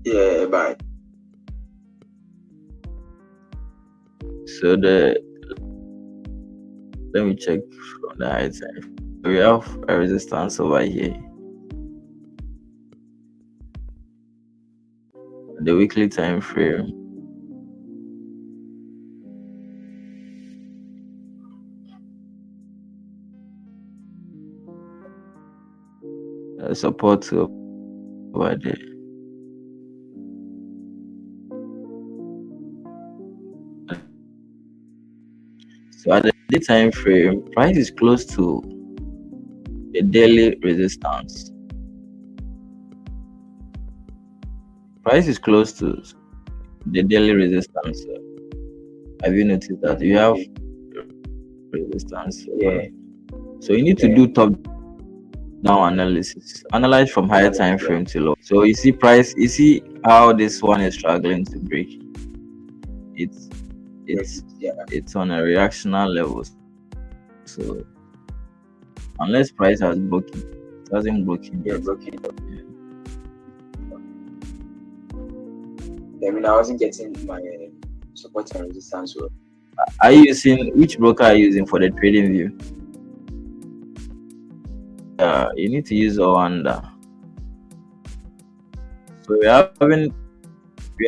[SPEAKER 2] Yeah, bye.
[SPEAKER 1] So let me check from the high time. We have a resistance over here. The weekly time frame. Support over there. So at the daily time frame, price is close to the daily resistance. Price is close to the daily resistance. Have you noticed that you have resistance?
[SPEAKER 2] Yeah.
[SPEAKER 1] So you need to do top down analysis. Analyze from higher time frame to low. So you see price. You see how this one is struggling to break. It's it's on a reactional level. So unless price has broken, it hasn't broken yet.
[SPEAKER 2] Broken. I mean, I wasn't getting my support and resistance. So
[SPEAKER 1] Are you using which broker are you using for the trading view? You need to use Owanda. So we're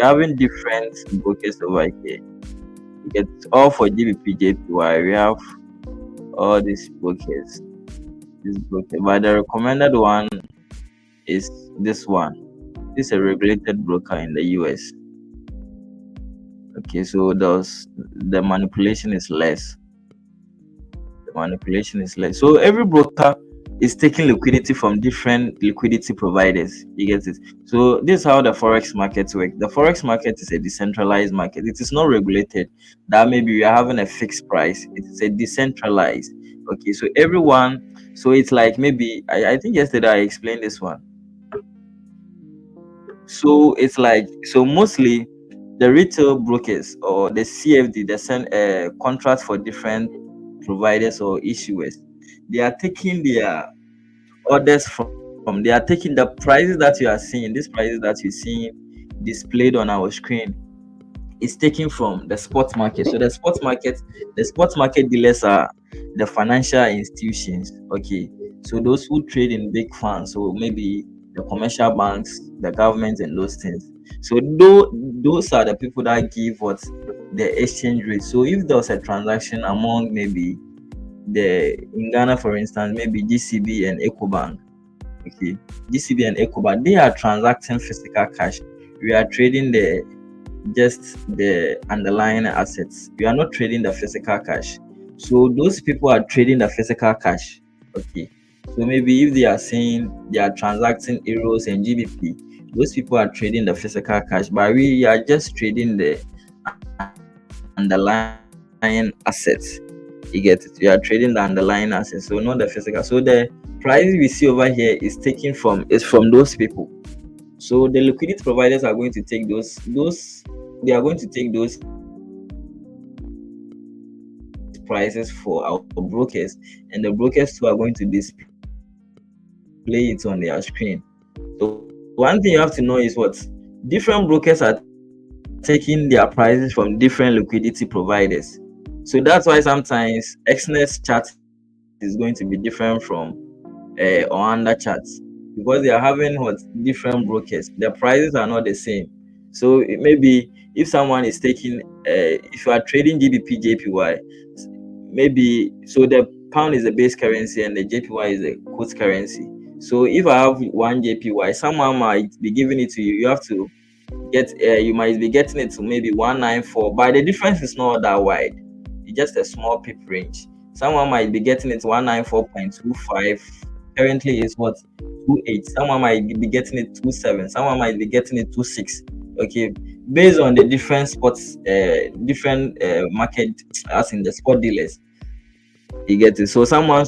[SPEAKER 1] having different brokers over here. We get all for GBP, JPY. We have all these brokers. This broker, but the recommended one is this one. This is a regulated broker in the US. Okay, so the manipulation is less. The manipulation is less. So every broker is taking liquidity from different liquidity providers. You get it? So this is how the forex market works. The forex market is a decentralized market. It is not regulated. That maybe we are having a fixed price. It is a decentralized. Okay, so everyone. So it's like maybe I think yesterday I explained this one. So it's like mostly the retail brokers or the CFD, they send contracts for different providers or issuers. They are taking their orders they are taking the prices that you are seeing, these prices that you're seeing displayed on our screen is taken from the spot market. So the spot market dealers are the financial institutions. Okay. So those who trade in big funds, so maybe the commercial banks, the government, and those things. So those are the people that give what the exchange rate. So if there was a transaction among maybe in Ghana, for instance, maybe GCB and EcoBank. Okay, GCB and EcoBank, they are transacting physical cash. We are trading just the underlying assets. We are not trading the physical cash. So those people are trading the physical cash. Okay. So maybe if they are saying they are transacting euros and GBP, those people are trading the physical cash, but we are just trading the underlying assets. You get it? We are trading the underlying assets, so not the physical. So the price we see over here is from those people. So the liquidity providers are going to take those they are going to take those prices for our brokers, and the brokers too are going to display it on their screen. So one thing you have to know is what different brokers are taking their prices from different liquidity providers. So that's why sometimes XNET chart is going to be different from Oanda charts. because they are having what different brokers. The prices are not the same. So maybe if someone is taking, if you are trading GBP JPY, maybe so the pound is the base currency and the JPY is the quote currency. So if I have one JPY, someone might be giving it to you. You have to you might be getting it to maybe 194, but the difference is not that wide. It's just a small pip range. Someone might be getting it 194.25. Currently is what, 28. Someone might be getting it 27. Someone might be getting it 26. Okay, based on the different spots, different market, as in the spot dealers. You get it. So someone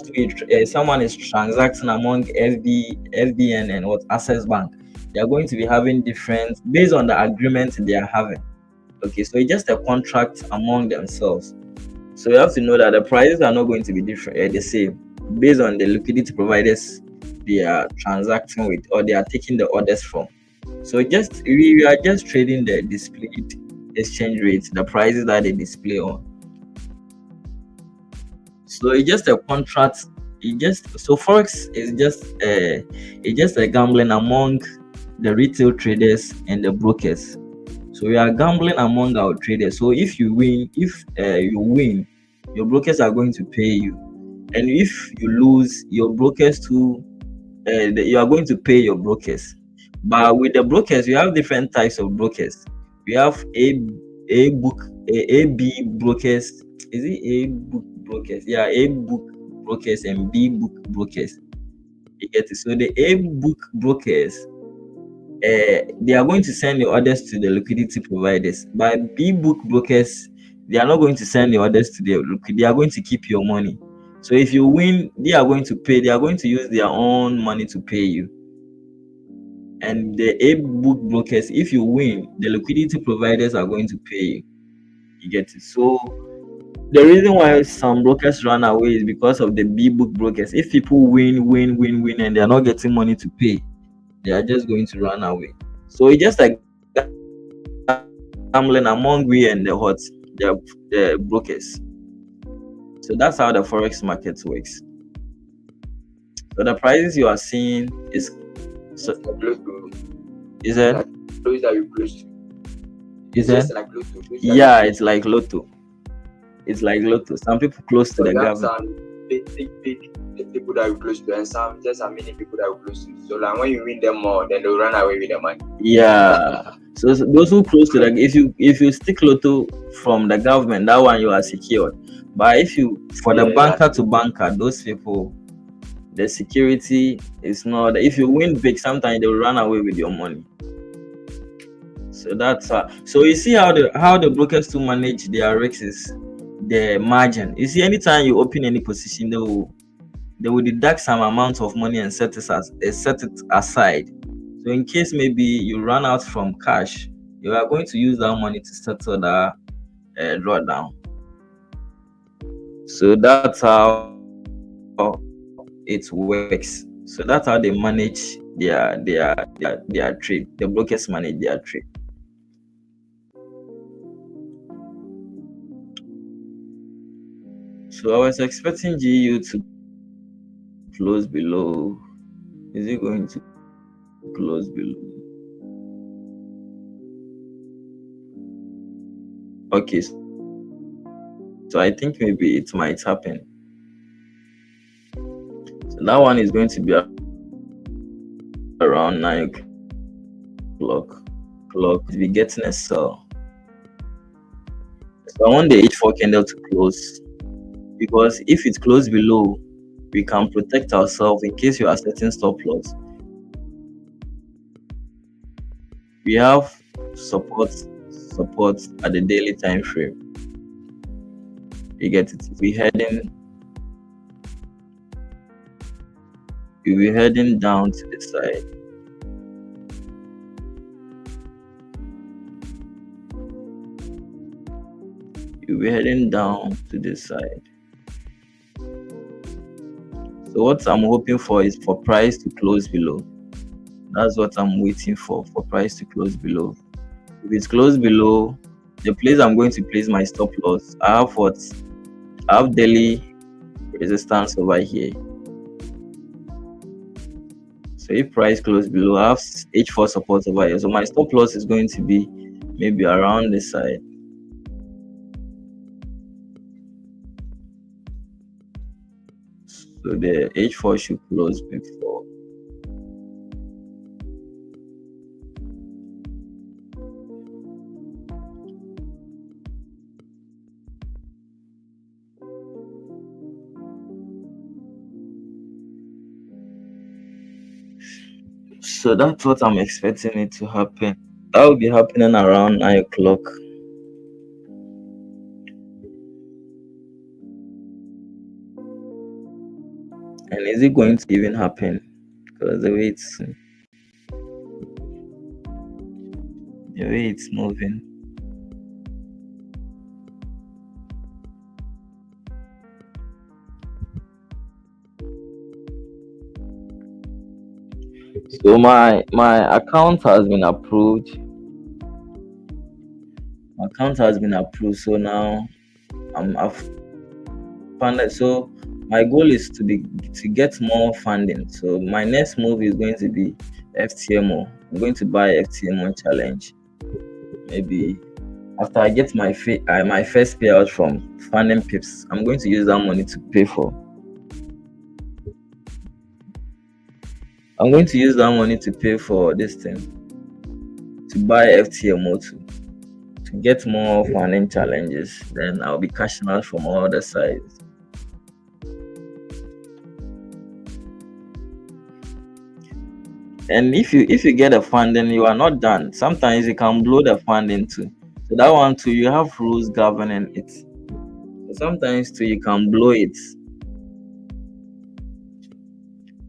[SPEAKER 1] is transacting among FBN and what Access Bank. They are going to be having different based on the agreement they are having. Okay, so it's just a contract among themselves. So you have to know that the prices are not going to be different, the same, based on the liquidity providers they are transacting with or they are taking the orders from. So we are just trading the displayed exchange rates, the prices that they display on. So it's just a contract. So Forex is just a gambling among the retail traders and the brokers. So we are gambling among our traders. So if you win, your brokers are going to pay you, and if you lose, your brokers too, you are going to pay your brokers. But with the brokers, we have different types of brokers. We have A B brokers. Is it A book brokers? Yeah, A book brokers and B book brokers. You get it. So the A book brokers, they are going to send the orders to the liquidity providers. But B book brokers, they are not going to send the orders to the liquidity. They are going to keep your money. So if you win, they are going to pay. They are going to use their own money to pay you. And the A book brokers, if you win, the liquidity providers are going to pay you. You get it. So the reason why some brokers run away is because of the B book brokers. If people win, and they are not getting money to pay, they are just going to run away. So it's just like gambling among we and the brokers. So that's how the Forex market works. So the prices you are seeing is
[SPEAKER 2] Close to.
[SPEAKER 1] is it?
[SPEAKER 2] Like those that you close to.
[SPEAKER 1] Is
[SPEAKER 2] It's just
[SPEAKER 1] it?
[SPEAKER 2] like close to.
[SPEAKER 1] Yeah, it's like Lotto. It's like Lotto. Some people close to
[SPEAKER 2] So
[SPEAKER 1] the
[SPEAKER 2] you have
[SPEAKER 1] government.
[SPEAKER 2] some big people that you close to, and some just a many people that you close to. So like when you win them more, then they'll run away with the money.
[SPEAKER 1] Yeah. So those who close to if you stick Lotto from the government, that one you are secured. But if you the banker to banker, those people, the security is not. If you win big, sometimes they'll run away with your money. So that's so you see how the brokers to manage their risks is the margin. You see, anytime you open any position, they will deduct some amount of money and set it aside. So in case maybe you run out from cash, you are going to use that money to settle the drawdown. So that's how it works. So that's how they manage their trade. The brokers manage their trade. So I was expecting GU to close below. Is it going to close below? Okay. So I think maybe it might happen. So that one is going to be around 9 o'clock. To be getting a sell. So I want the H4 candle to close, because if it closes below, we can protect ourselves in case you are setting stop loss. We have support at the daily time frame. You get it. We'll be heading down to the side. You'll be heading down to this side. So what I'm hoping for is for price to close below. That's what I'm waiting for price to close below. If it's closed below, the place I'm going to place my stop loss, I have daily resistance over here. So if price close below, I have H4 support over here. So my stop loss is going to be maybe around this side. So the H4 should close before. So that's what I'm expecting it to happen. That will be happening around 9 o'clock. And is it going to even happen? Because the way it's moving. So my account has been approved. My account has been approved. So now I've funded. So my goal is to get more funding. So my next move is going to be FTMO. I'm going to buy FTMO challenge. Maybe after I get my my first payout from funding pips, I'm going to use that money to pay for. I'm going to use that money to pay for this thing, to buy FTMO to get more funding challenges. Then I'll be cashing out from all the sides. And if you get a funding, you are not done. Sometimes you can blow the funding too. So that one too, you have rules governing it. So sometimes too, you can blow it.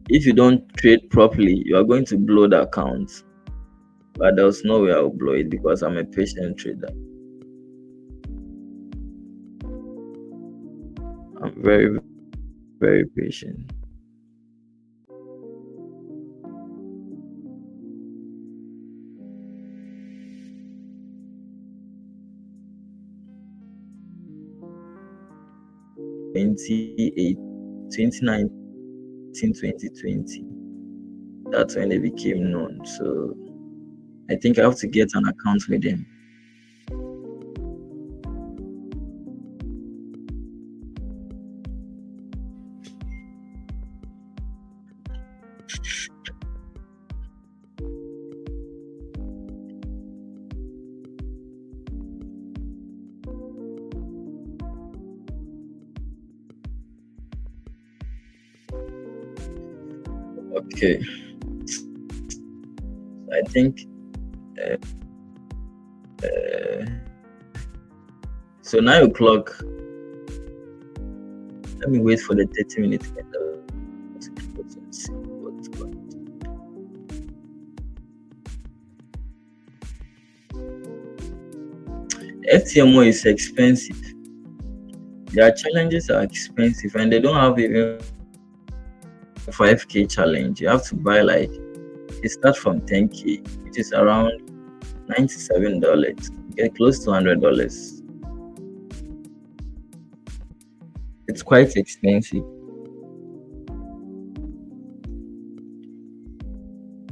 [SPEAKER 1] If you don't trade properly, you are going to blow the account. But there's no way I'll blow it because I'm a patient trader. I'm very, very patient. '28, 2019, 2020. That's when they became known. So I think I have to get an account with them. Okay. I think uh, so 9 o'clock. Let me wait for the 30-minute candle to close and see what's going on. FTMO is expensive. Their challenges are expensive and they don't have even 5K challenge. You have to buy like it starts from 10K, which is around $97. Get close to $100. It's quite expensive.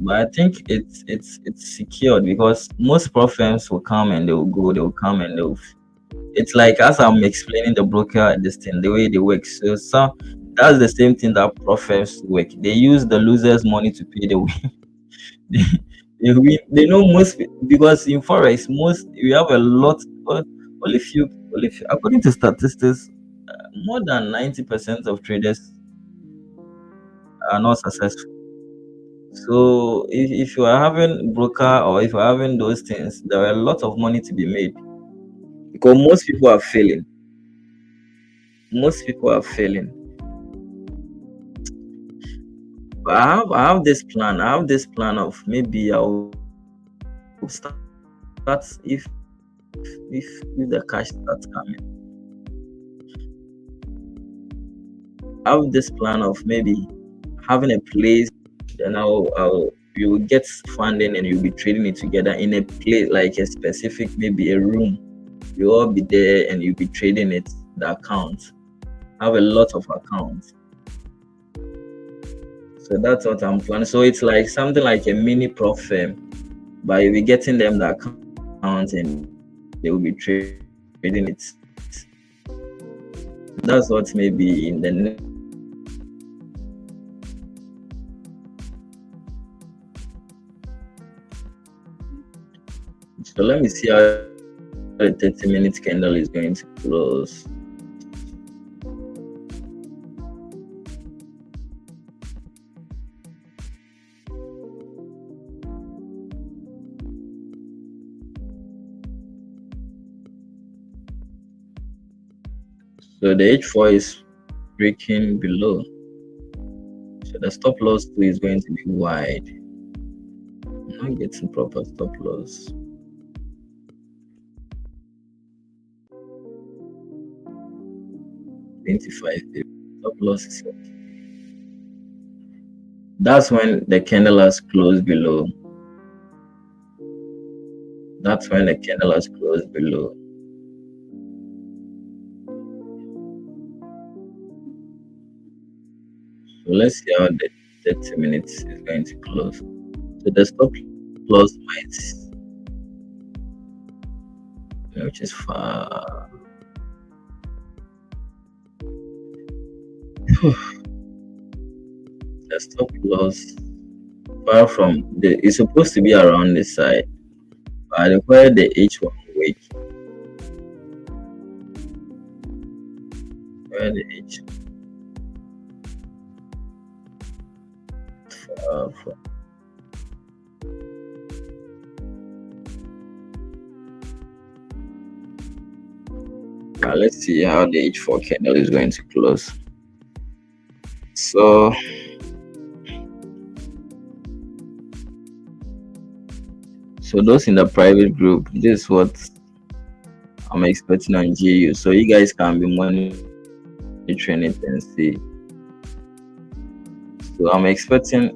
[SPEAKER 1] But I think it's secured because most prop firms will come and they will go, they will come and they'll. It's like as I'm explaining the broker this thing, the way they work. So that's the same thing that prop firms work. They use the losers' money to pay the win. they win. They know most because in forex, most we have a lot. Only few. According to statistics, more than 90% of traders are not successful. So if you are having broker or if you are having those things, there are a lot of money to be made because most people are failing. Most people are failing. But I have this plan. I have this plan of maybe I'll start if the cash starts coming. I have this plan of maybe having a place, then you will get funding and you'll be trading it together in a place like a specific, maybe a room. You'll all be there and you'll be trading it, the account. I have a lot of accounts. So that's what I'm planning. So it's like something like a mini prop firm, but you'll be getting them the account and they will be trading it. That's what maybe in the so let me see how the 30-minute candle is going to close. So the H4 is breaking below. So the stop loss too is going to be wide. I'm not getting proper stop loss. Stop loss is okay. That's when the candle has closed below. That's when the candle has closed below. So let's see how the 30 minutes is going to close. So the stop loss might, which is far. The stop loss far from the it's supposed to be around this side, but I require the H1 weight. Where the H far from. Now let's see how the H4 candle is going to close. So those in the private group, this is what I'm expecting on GU. So you guys can be monitoring it and see. So I'm expecting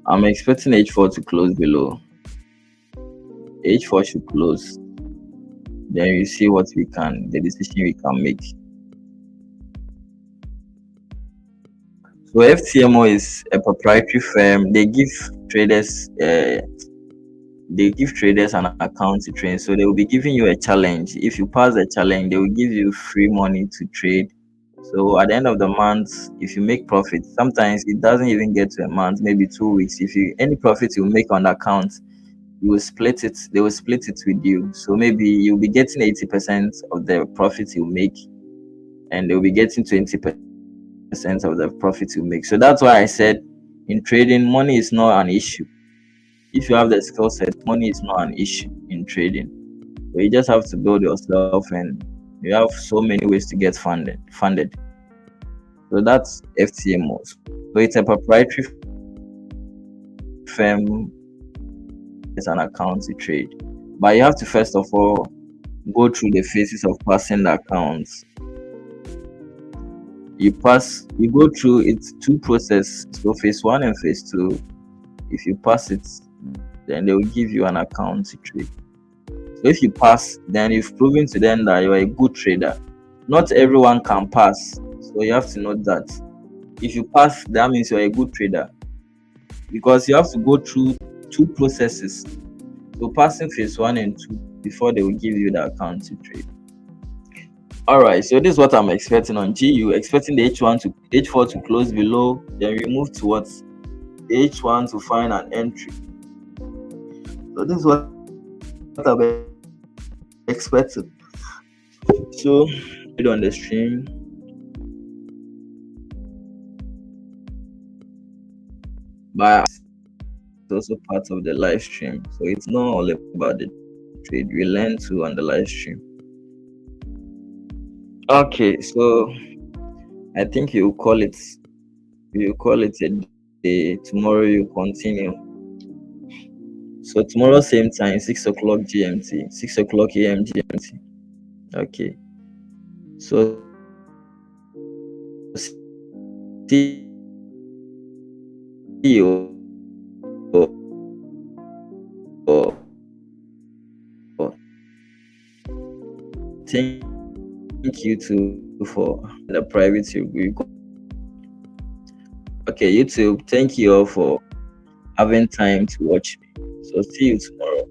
[SPEAKER 1] H4 to close below. H4 should close. Then you see what the decision we can make. So FTMO is a proprietary firm. They give traders an account to trade. So they will be giving you a challenge. If you pass the challenge, they will give you free money to trade. So at the end of the month, if you make profit, sometimes it doesn't even get to a month, maybe 2 weeks. If any profit you make on the account, you will split it. They will split it with you. So maybe you'll be getting 80% of the profit you make, and they'll be getting 20% of the profit you make. So that's why I said in trading, money is not an issue. If you have the skill set, money is not an issue in trading. So you just have to build yourself, and you have so many ways to get funded. So that's FTMO. So it's a proprietary firm. It's an account to trade, but you have to first of all go through the phases of passing the accounts. You go through its 2 processes. So phase 1 and phase 2. If you pass it, then they will give you an account to trade. So if you pass, then you've proven to them that you are a good trader. Not everyone can pass, so you have to note that. If you pass, that means you're a good trader, because you have to go through 2 processes. So passing phase 1 and 2 before they will give you the account to trade. Alright, so this is what I'm expecting on GU. Expecting the H4 to close below, then we move towards the H1 to find an entry. So this is what I'm expecting. So on the stream, but it's also part of the live stream. So it's not all about the trade. We learn too on the live stream. Okay, so I think you call it a day. Tomorrow you continue. So tomorrow same time, 6 o'clock GMT, 6 o'clock AM GMT. Okay. So see you. Thank you too for the private group. Okay, YouTube, thank you all for having time to watch me. So see you tomorrow.